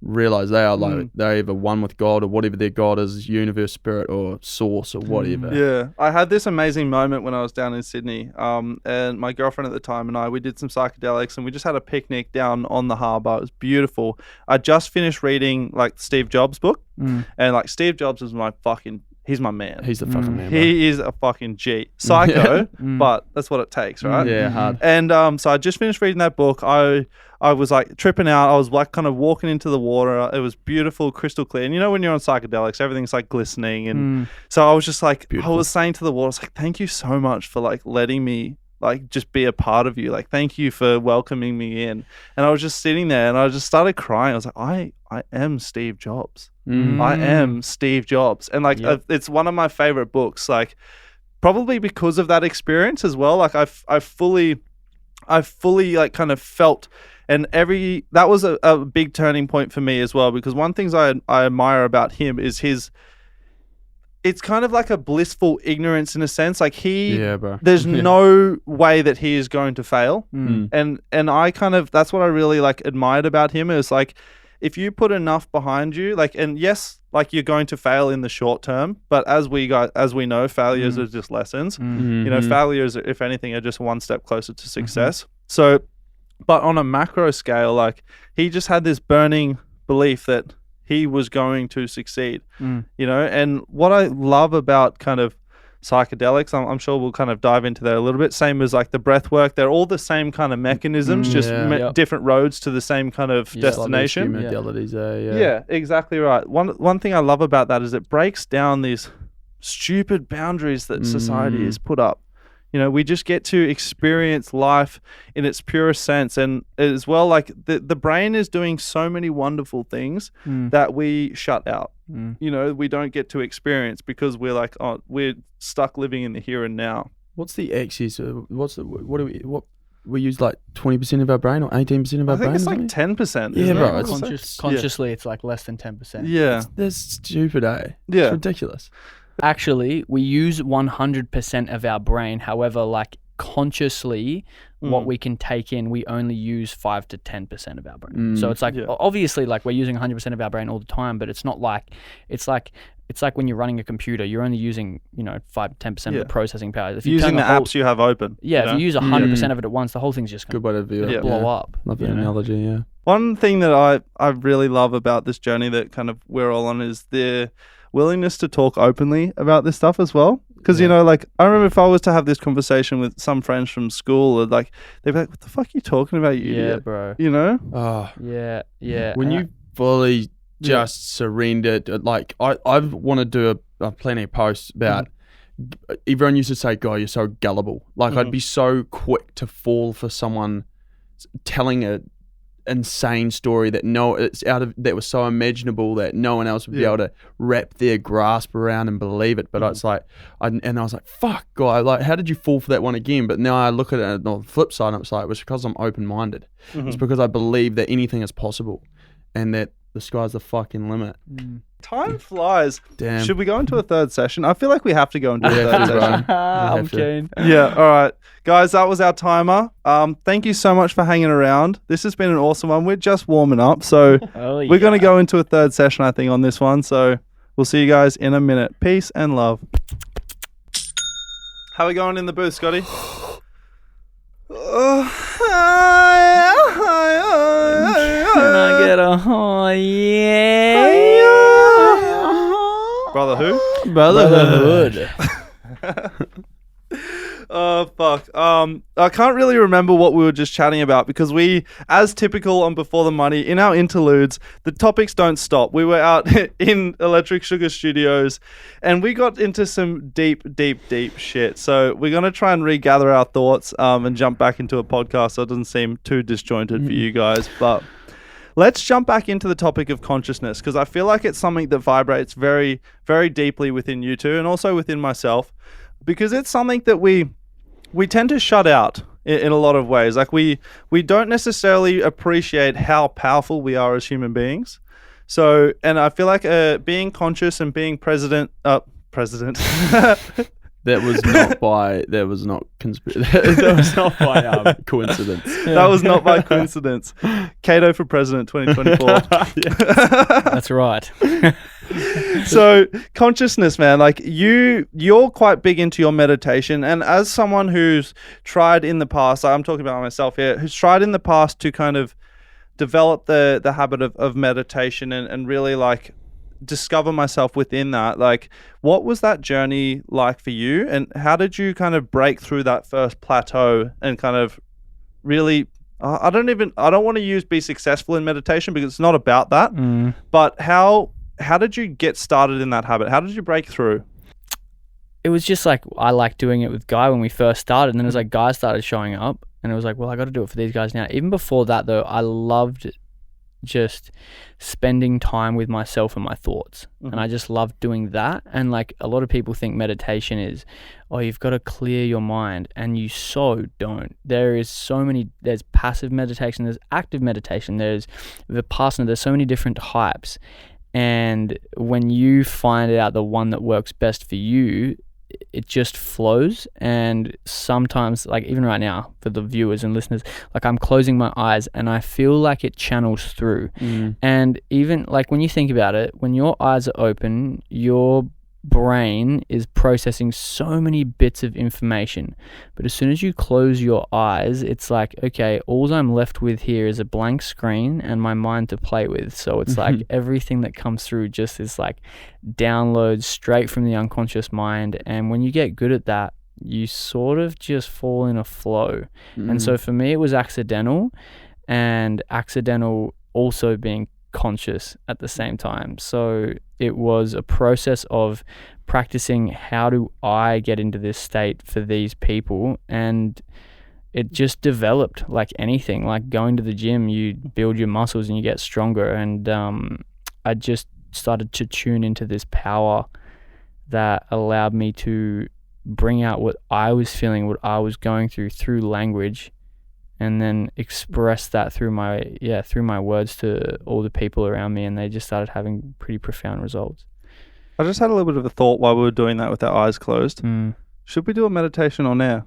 realize they are like they're either one with God or whatever their God is, universe, spirit, or source, or whatever. Yeah, I had this amazing moment when I was down in Sydney, and my girlfriend at the time and we did some psychedelics, and we just had a picnic down on the harbour. It was beautiful. I just finished reading like Steve Jobs' book, and like Steve Jobs is he's my man. He's the fucking man. He is a fucking G. Psycho, but that's what it takes, right? Yeah, hard. And so I just finished reading that book. I was like tripping out. I was like kind of walking into the water. It was beautiful, crystal clear. And you know when you're on psychedelics, everything's like glistening. And so I was just like, beautiful. I was saying to the water, I was like, thank you so much for like letting me like just be a part of you. Like, thank you for welcoming me in. And I was just sitting there and I just started crying. I was like, I am Steve Jobs. I am Steve Jobs. And like, it's one of my favorite books, like probably because of that experience as well. Like I fully like kind of felt, and that was a big turning point for me as well, because one thing I admire about him is it's kind of like a blissful ignorance in a sense. Like there's no way that he is going to fail. And I kind of, that's what I really like admired about him, is like, if you put enough behind you, like, and yes, like you're going to fail in the short term, but as we know, failures are just lessons. You know, failures, if anything, are just one step closer to success. So, but on a macro scale, like he just had this burning belief that he was going to succeed, you know. And what I love about kind of psychedelics, I'm sure we'll kind of dive into that a little bit, same as like the breath work, they're all the same kind of mechanisms, just different roads to the same kind of destination. Yeah, exactly right. One thing I love about that is it breaks down these stupid boundaries that society has put up. You know, we just get to experience life in its purest sense. And as well, like the brain is doing so many wonderful things that we shut out. You know, we don't get to experience because we're like, we're stuck living in the here and now. What's the axis? We use like 20% of our brain or 18% of our brain? I think it's like 10%. Yeah, bro. Consciously, it's like less than 10%. Yeah. That's stupid, eh? Yeah. It's ridiculous. Actually, we use 100% of our brain. However, like consciously, what we can take in, we only use 5 to 10% of our brain. So it's like, obviously, like we're using 100% of our brain all the time, but it's not like, it's like when you're running a computer, you're only using, 5 to 10% of the processing power. If you using the apps you have open. Yeah, if you use 100% of it at once, the whole thing's just going to blow up. Love that analogy, yeah. One thing that I really love about this journey that kind of we're all on is the willingness to talk openly about this stuff as well. Because, you know, like, I remember if I was to have this conversation with some friends from school, like, they'd be like, what the fuck are you talking about, you idiot? bro. You know? Oh, Yeah. when you fully just surrendered, like, I want to do a plenty of posts about, everyone used to say, God, you're so gullible. Like, I'd be so quick to fall for someone telling a insane story that that was so imaginable that no one else would be able to wrap their grasp around and believe it. But it's like, I was like, fuck, guy, like, how did you fall for that one again? But now I look at it on the flip side, and it's like, it's because I'm open-minded. It's because I believe that anything is possible and that the sky's the fucking limit. Time flies. Damn. Should we go into a third session? I feel like we have to go into a third session. I'm keen. Yeah, all right. Guys, that was our timer. Thank you so much for hanging around. This has been an awesome one. We're just warming up, so we're going to go into a third session, I think, on this one. So we'll see you guys in a minute. Peace and love. How are we going in the booth, Scotty? Can I get a Brother who? Brotherhood. Oh, fuck. I can't really remember what we were just chatting about because we, as typical on Before the Money, in our interludes, the topics don't stop. We were out in Electric Sugar Studios and we got into some deep shit. So we're going to try and regather our thoughts and jump back into a podcast so it doesn't seem too disjointed for you guys. But let's jump back into the topic of consciousness because I feel like it's something that vibrates very, very deeply within you two and also within myself because it's something that we tend to shut out in a lot of ways. Like we don't necessarily appreciate how powerful we are as human beings. So, and I feel like being conscious and being president. That was not by coincidence. That was not by coincidence. Cato for president 2024. That's right. So consciousness, man, like you're quite big into your meditation, and as someone who's tried in the past, I'm talking about myself here, who's tried in the past to kind of develop the habit of meditation and really like discover myself within that, like what was that journey like for you, and how did you kind of break through that first plateau and kind of really I don't want to use be successful in meditation because it's not about that, but how did you get started in that habit? How did you break through? It was just like I liked doing it with Guy when we first started, and then it was like guys started showing up and it was like, well, I got to do it for these guys now. Even before that though, I loved just spending time with myself and my thoughts, and I just loved doing that. And like a lot of people think meditation is, oh, you've got to clear your mind, and you so don't. There's passive meditation, there's active meditation, there's Vipassana, there's so many different types. And when you find out the one that works best for you, it just flows. And sometimes, like even right now for the viewers and listeners, like I'm closing my eyes and I feel like it channels through. And even like when you think about it, when your eyes are open, your brain is processing so many bits of information, but as soon as you close your eyes, it's like, okay, all I'm left with here is a blank screen and my mind to play with. So it's like everything that comes through just is like downloads straight from the unconscious mind. And when you get good at that, you sort of just fall in a flow. And so for me, it was accidental, and accidental also being conscious at the same time. So it was a process of practicing how do I get into this state for these people, and it just developed like anything. Like going to the gym, you build your muscles and you get stronger, and I just started to tune into this power that allowed me to bring out what I was feeling, what I was going through language, and then express that through my words to all the people around me, and they just started having pretty profound results. I just had a little bit of a thought while we were doing that with our eyes closed. Should we do a meditation on air?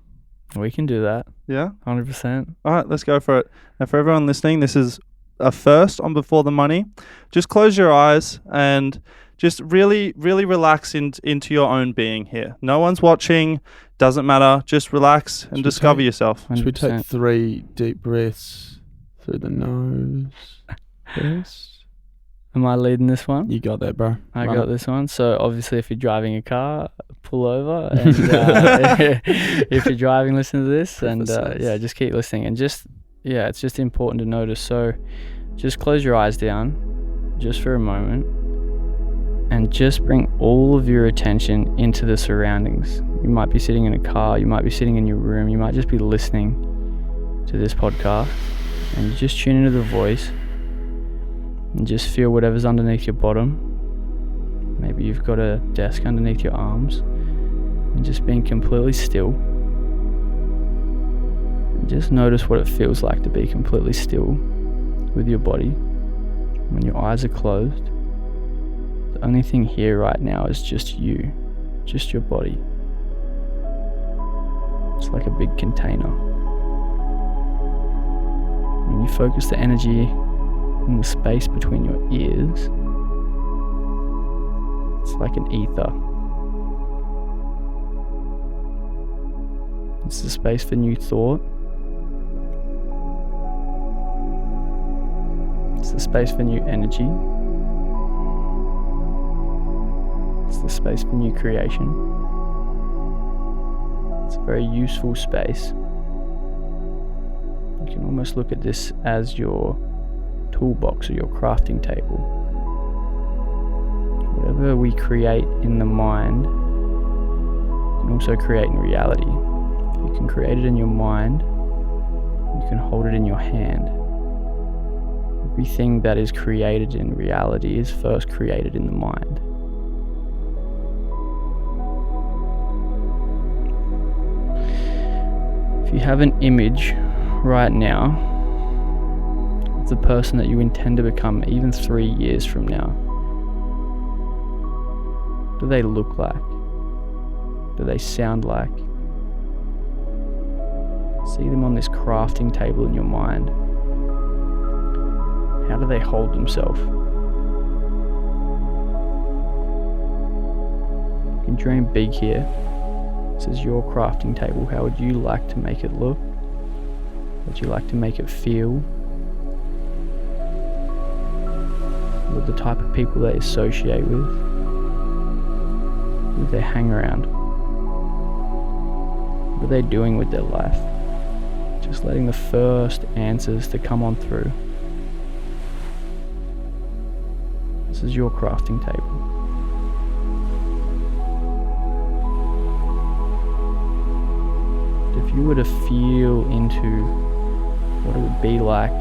We can do that. Yeah? 100%. All right, let's go for it. Now, for everyone listening, this is a first on Before the Money. Just close your eyes and just really, really relax into your own being here. No one's watching. Doesn't matter. Just relax and discover yourself. 100%. Should we take 3 deep breaths through the nose first? Am I leading this one? You got that, bro. I Run got it. this one. So obviously, if you're driving a car, pull over. And if you're driving, listen to this. And yeah, just keep listening. And it's just important to notice. So just close your eyes down just for a moment. And just bring all of your attention into the surroundings. You might be sitting in a car. You might be sitting in your room. You might just be listening to this podcast. And you just tune into the voice. And just feel whatever's underneath your bottom. Maybe you've got a desk underneath your arms. And just being completely still. And just notice what it feels like to be completely still with your body. When your eyes are closed, the only thing here right now is just you. Just your body. It's like a big container. When you focus the energy in the space between your ears, it's like an ether. It's the space for new thought. It's the space for new energy. It's the space for new creation. It's a very useful space. You can almost look at this as your toolbox or your crafting table. Whatever we create in the mind, you can also create in reality. If you can create it in your mind, you can hold it in your hand. Everything that is created in reality is first created in the mind. If you have an image right now of the person that you intend to become even 3 years from now, what do they look like? What do they sound like? See them on this crafting table in your mind. How do they hold themselves? You can dream big here. This is your crafting table. How would you like to make it look? Would you like to make it feel? What are the type of people they associate with? Who do they hang around? What are they doing with their life? Just letting the first answers to come on through. This is your crafting table. If you were to feel into what it would be like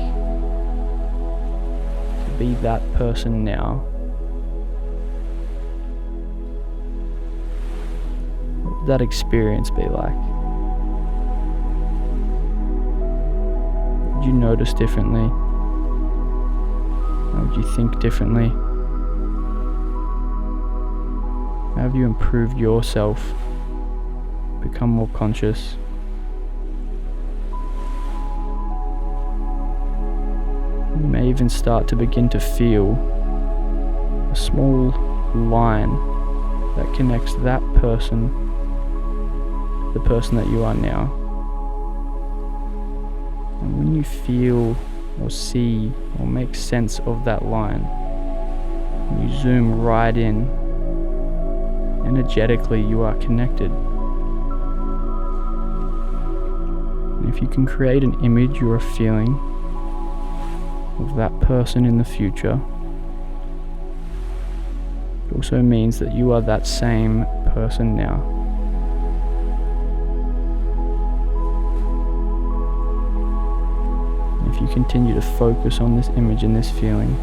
to be that person now, what would that experience be like? What would you notice differently? How would you think differently? How have you improved yourself? Become more conscious? You may even start to begin to feel a small line that connects that person to the person that you are now. And when you feel or see or make sense of that line, you zoom right in. Energetically, you are connected. And if you can create an image or a feeling of that person in the future, it also means that you are that same person now. And if you continue to focus on this image and this feeling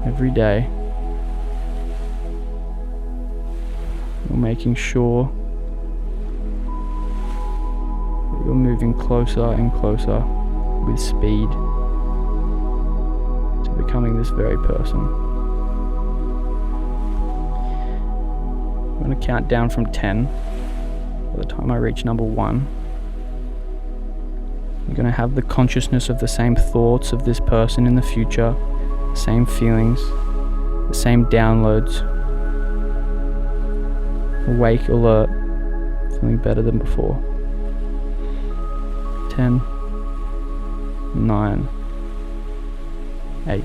every day, you're making sure that you're moving closer and closer with speed to becoming this very person. I'm going to count down from 10. By the time I reach number 1, I'm going to have the consciousness of the same thoughts of this person in the future, the same feelings, the same downloads. Awake, alert, feeling better than before. 10, 9, 8,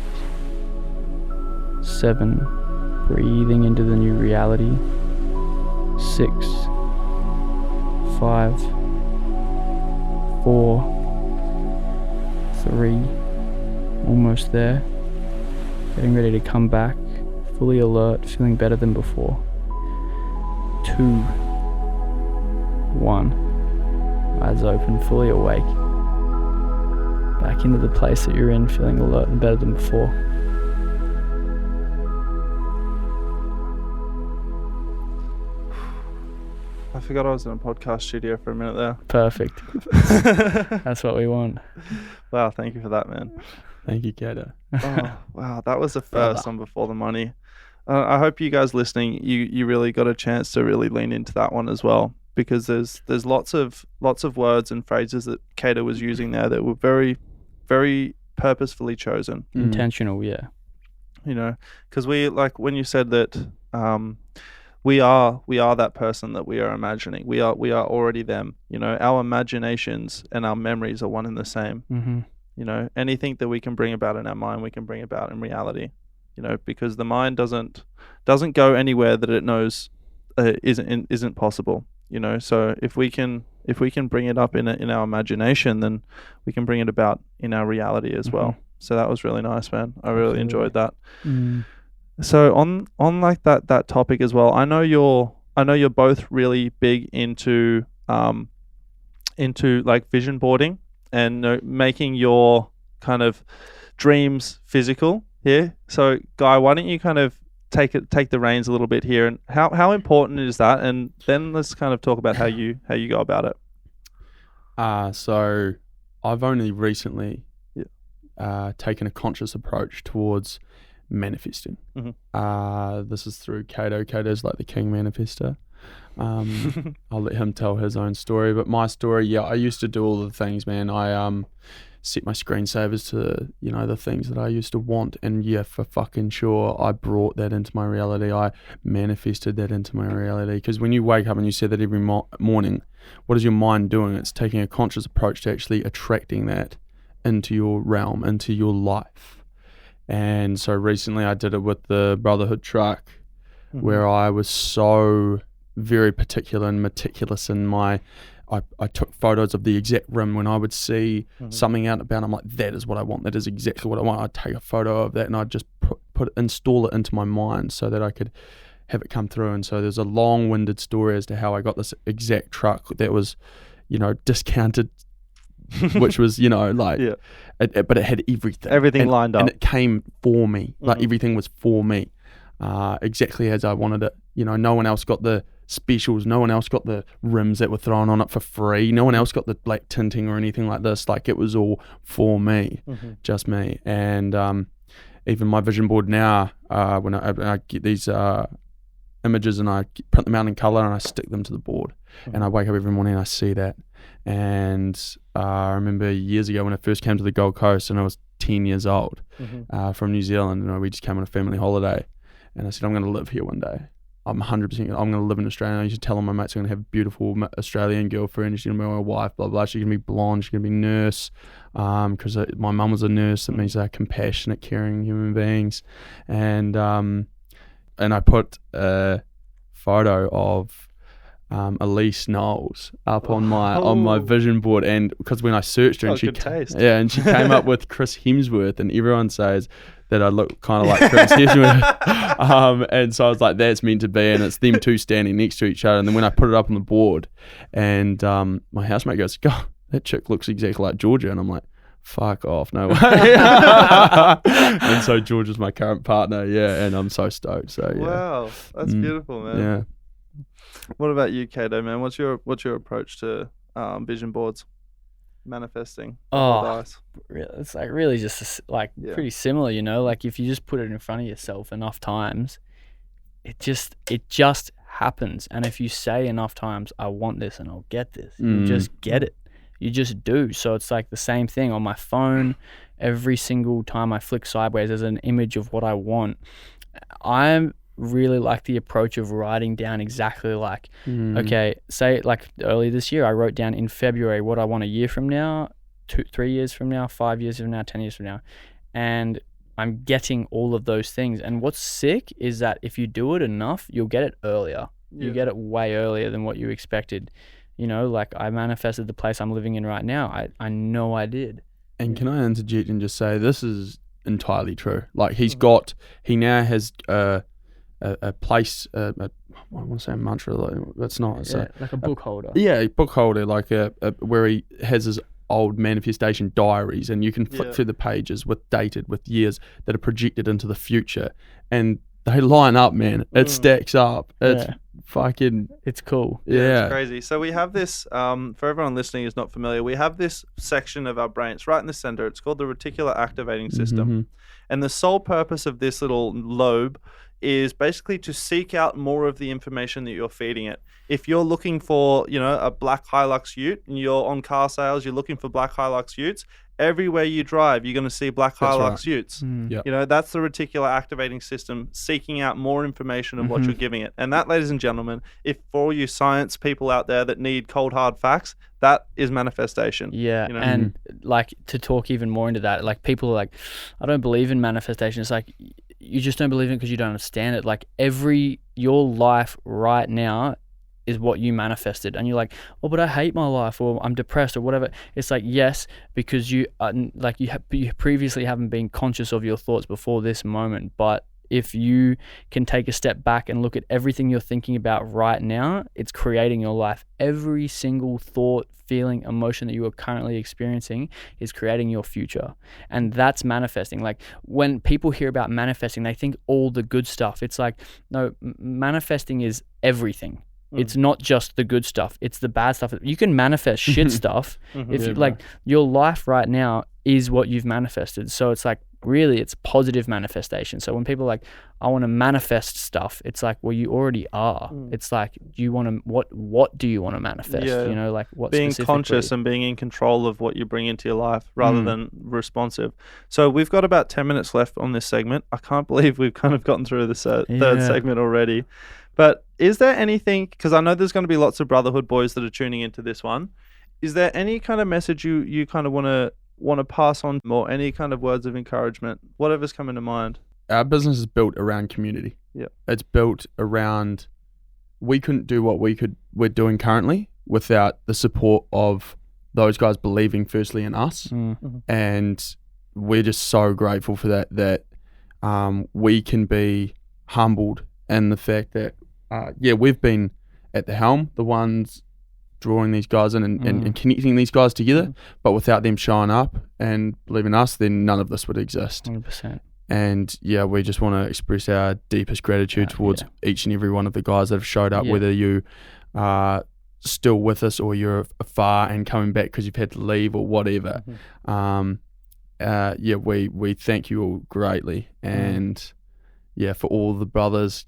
7, breathing into the new reality. 6, 5, 4, 3, almost there. Getting ready to come back, fully alert, feeling better than before. 2, 1, eyes open, fully awake. Back into the place that you're in, feeling alert and better than before. I forgot I was in a podcast studio for a minute there. Perfect. That's what we want. Wow, thank you for that, man. Thank you, Cato. Oh, wow, that was the Brother. first on Before the Money. I hope you guys listening, you really got a chance to really lean into that one as well, because there's lots of words and phrases that Cato was using there that were very, very purposefully chosen. Intentional, yeah. You know, because we, like when you said that we are that person that we are imagining. We are already them. You know, our imaginations and our memories are one and the same. Mm-hmm. You know, anything that we can bring about in our mind, we can bring about in reality. You know, because the mind doesn't go anywhere that it knows isn't possible. You know, so if we can bring it up in our imagination, then we can bring it about in our reality as well. So that was really nice, man. I really enjoyed that. So on like that topic as well, I know you're both really big into like vision boarding and making your kind of dreams physical here. So Guy, why don't you kind of take the reins a little bit here, and how important is that, and then let's kind of talk about how you go about it. So I've only recently taken a conscious approach towards manifesting. This is through Cato. Cato's like the king manifester. I'll let him tell his own story, but my story, I used to do all the things, man. I set my screensavers to, you know, the things that I used to want, and for fucking sure I brought that into my reality. I manifested that into my reality, because when you wake up and you say that every morning, what is your mind doing? It's taking a conscious approach to actually attracting that into your realm, into your life. And so recently I did it with the Brotherhood truck, where I was so very particular and meticulous in my I took photos of the exact rim. When I would see something out about, I'm like, that is what I want. That is exactly what I want. I'd take a photo of that and I'd just install it into my mind so that I could have it come through. And so there's a long-winded story as to how I got this exact truck that was, you know, discounted, which was, you know, like, but it had everything lined up, and it came for me. Like everything was for me, exactly as I wanted it. You know, no one else got the specials, no one else got the rims that were thrown on it for free, no one else got the black tinting or anything like this. Like, it was all for me, just me. And even my vision board now, when I get these images and I print them out in color and I stick them to the board, and I wake up every morning and I see that. And I remember years ago when I first came to the Gold Coast, and I was 10 years old, from New Zealand, and we just came on a family holiday, and I said, I'm going to live here one day. I'm 100%, I'm going to live in Australia. I used to tell my mates I'm going to have a beautiful Australian girlfriend. She's going to be my wife, blah, blah. She's going to be blonde. She's going to be a nurse, because my mum was a nurse. That means they're compassionate, caring human beings. And I put a photo of Elise Knowles up on my vision board, and because when I searched her, and she came up with Chris Hemsworth, and everyone says that I look kind of like Chris Hemsworth, and so I was like, that's meant to be, and it's them two standing next to each other. And then when I put it up on the board, and my housemate goes, God, that chick looks exactly like Georgia, and I'm like, fuck off, no way. And so Georgia's my current partner, and I'm so stoked. So wow, that's beautiful, man. Yeah. What about you, Cato, man? What's your approach to vision boards, manifesting? It's like really just pretty similar, you know. Like, if you just put it in front of yourself enough times, it just happens. And if you say enough times, I want this and I'll get this, you just get it. You just do. So it's like the same thing on my phone. Every single time I flick sideways, there's an image of what I want. I'm really like the approach of writing down exactly like, okay, say like early this year, I wrote down in February what I want a year from now, 3 years from now, 5 years from now, 10 years from now. And I'm getting all of those things. And what's sick is that if you do it enough, you'll get it earlier. You get it way earlier than what you expected. You know, like I manifested the place I'm living in right now. I know I did. And can I interject and just say this is entirely true. Like he now has a place. I want to say a mantra. That's not. It's like a book holder. A book holder, like a where he has his old manifestation diaries, and you can flip through the pages with years that are projected into the future, and they line up, man. It stacks up. It's fucking. It's cool. It's crazy. So we have this. For everyone listening who's not familiar, we have this section of our brains right in the center. It's called the reticular activating system, and the sole purpose of this little lobe is basically to seek out more of the information that you're feeding it. If you're looking for, a black Hilux ute and you're on car sales, you're looking for black Hilux utes, everywhere you drive, you're going to see black Hilux utes. Yep. That's the reticular activating system seeking out more information of what you're giving it. And that, ladies and gentlemen, if for all you science people out there that need cold hard facts, that is manifestation. Yeah. And like to talk even more into that, like people are like, I don't believe in manifestation. It's like, you just don't believe in it because you don't understand it. Like your life right now is what you manifested, and you're like, oh, but I hate my life, or I'm depressed, or whatever. It's like, yes, because you previously haven't been conscious of your thoughts before this moment. But if you can take a step back and look at everything you're thinking about right now, it's creating your life. Every single thought, feeling, emotion that you are currently experiencing is creating your future. And that's manifesting. Like when people hear about manifesting, they think all the good stuff. It's like, no, manifesting is everything. It's not just the good stuff. It's the bad stuff. You can manifest shit stuff. If your life right now is what you've manifested. So it's like, really, it's positive manifestation. So when people are like, I want to manifest stuff, it's like, well, you already are. It's like, you want to, what do you want to manifest? Like what being conscious and being in control of what you bring into your life rather than responsive. So we've got about 10 minutes left on this segment. I can't believe we've kind of gotten through the third segment already. But is there anything, because I know there's going to be lots of Brotherhood boys that are tuning into this one, is there any kind of message you kind of want to pass on, or any kind of words of encouragement, whatever's coming to mind? Our business is built around community. Yeah, it's built around, we couldn't do what we're doing currently without the support of those guys believing firstly in us, and we're just so grateful for that we can be humbled in the fact that we've been at the helm, the ones drawing these guys in and connecting these guys together, but without them showing up and believing us, then none of this would exist. 100%. And we just want to express our deepest gratitude towards each and every one of the guys that have showed up, whether you are still with us or you're afar and coming back because you've had to leave or whatever. We thank you all greatly, and for all the brothers,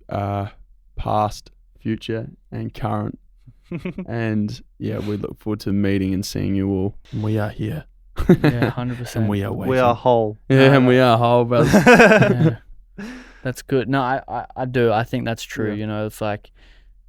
past, future, and current. And we look forward to meeting and seeing you all. We are here. 100%. And we are waiting. We are whole. And we are whole, brothers. That's good. No, I do. I think that's true. It's like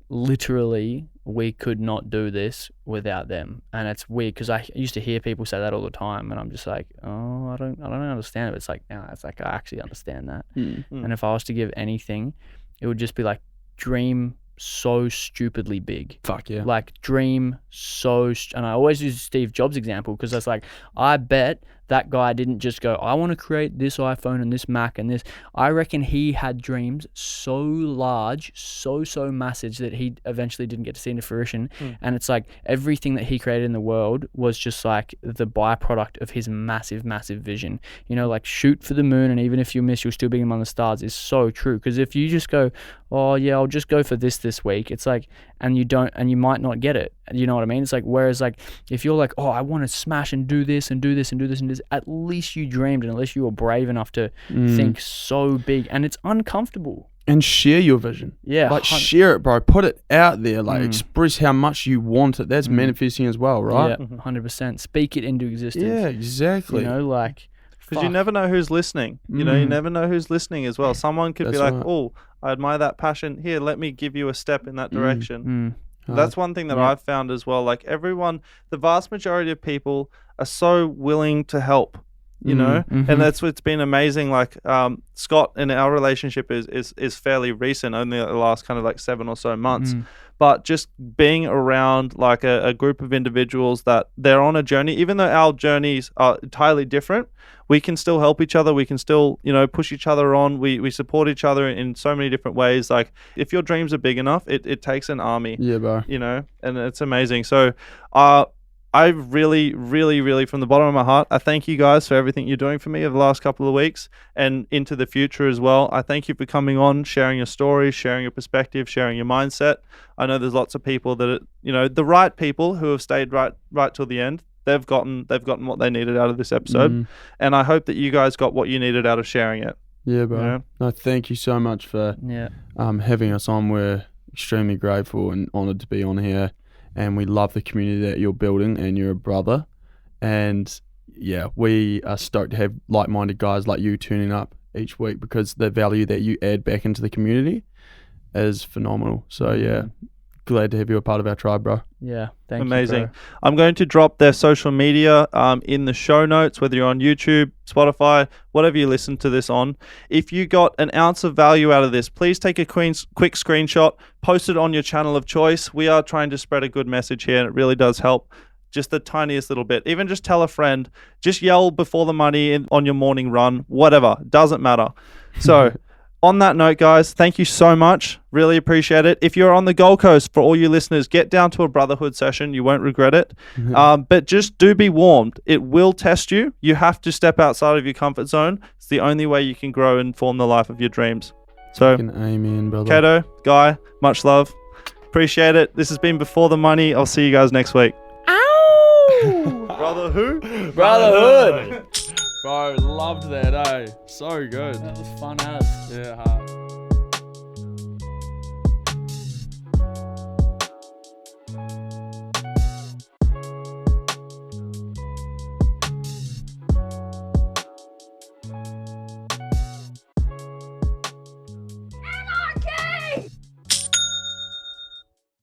literally we could not do this without them, and it's weird because I used to hear people say that all the time, and I'm just like, oh, I don't understand it. But it's like now it's like I actually understand that. And if I was to give anything, it would just be like, dream so stupidly big. Fuck yeah. Like dream so and I always use Steve Jobs example because it's like, I bet that guy didn't just go, I want to create this iPhone and this Mac and this. I reckon he had dreams so large, so massive that he eventually didn't get to see into fruition. And it's like everything that he created in the world was just like the byproduct of his massive vision. Like shoot for the moon, and even if you miss, you'll still be among the stars is so true. Because if you just go, oh yeah, I'll just go for this week, it's like, and you don't, and you might not get it. You know what I mean? It's like, whereas like if you're like, oh, I want to smash and do this and do this and do this and this, at least you dreamed, and at least you were brave enough to think so big, and it's uncomfortable. And share your vision. Yeah. Like share it, bro. Put it out there. Like express how much you want it. That's manifesting as well, right? Yeah, 100%. Speak it into existence. Yeah, exactly. Like, because you never know who's listening. You never know who's listening as well. Someone could be like, oh, I admire that passion. Here, let me give you a step in that direction. That's one thing that I've found as well. Like everyone, the vast majority of people are so willing to help. you know, mhm. and that's what's been amazing. Like Scott and our relationship is fairly recent, only the last kind of like 7 or so months. But just being around like a group of individuals that they're on a journey, even though our journeys are entirely different, we can still help each other. We can still, you know, push each other on. We support each other in so many different ways. Like if your dreams are big enough, it takes an army, Yeah, bro. you know, and it's amazing. So I really, really, really, from the bottom of my heart, I thank you guys for everything you're doing for me over the last couple of weeks and into the future as well. I thank you for coming on, sharing your stories, sharing your perspective, sharing your mindset. I know there's lots of people that, you know, the right people who have stayed right till the end. They've gotten what they needed out of this episode, and I hope that you guys got what you needed out of sharing it. Yeah, bro. You know? No, thank you so much for having us on. We're extremely grateful and honoured to be on here. And we love the community that you're building, and you're a brother. And yeah, we are stoked to have like-minded guys like you tuning up each week, because the value that you add back into the community is phenomenal. So yeah, glad to have you a part of our tribe, bro. Yeah, thank Amazing. you, bro. I'm going to drop their social media in the show notes, whether you're on YouTube, Spotify, whatever you listen to this on. If you got an ounce of value out of this, please take a quick screenshot, post it on your channel of choice. We are trying to spread a good message here, and it really does help. Just the tiniest little bit. Even just tell a friend. Just yell before the money on your morning run. Whatever. Doesn't matter. So on that note, guys, thank you so much. Really appreciate it. If you're on the Gold Coast, for all you listeners, get down to a Brotherhood session. You won't regret it. But just do be warned. It will test you. You have to step outside of your comfort zone. It's the only way you can grow and form the life of your dreams. So, amen, brother. Cato, Guy, much love. Appreciate it. This has been Before the Money. I'll see you guys next week. Brother who? Brotherhood. Bro, loved that, eh? So good. That was fun as. Yeah, hard.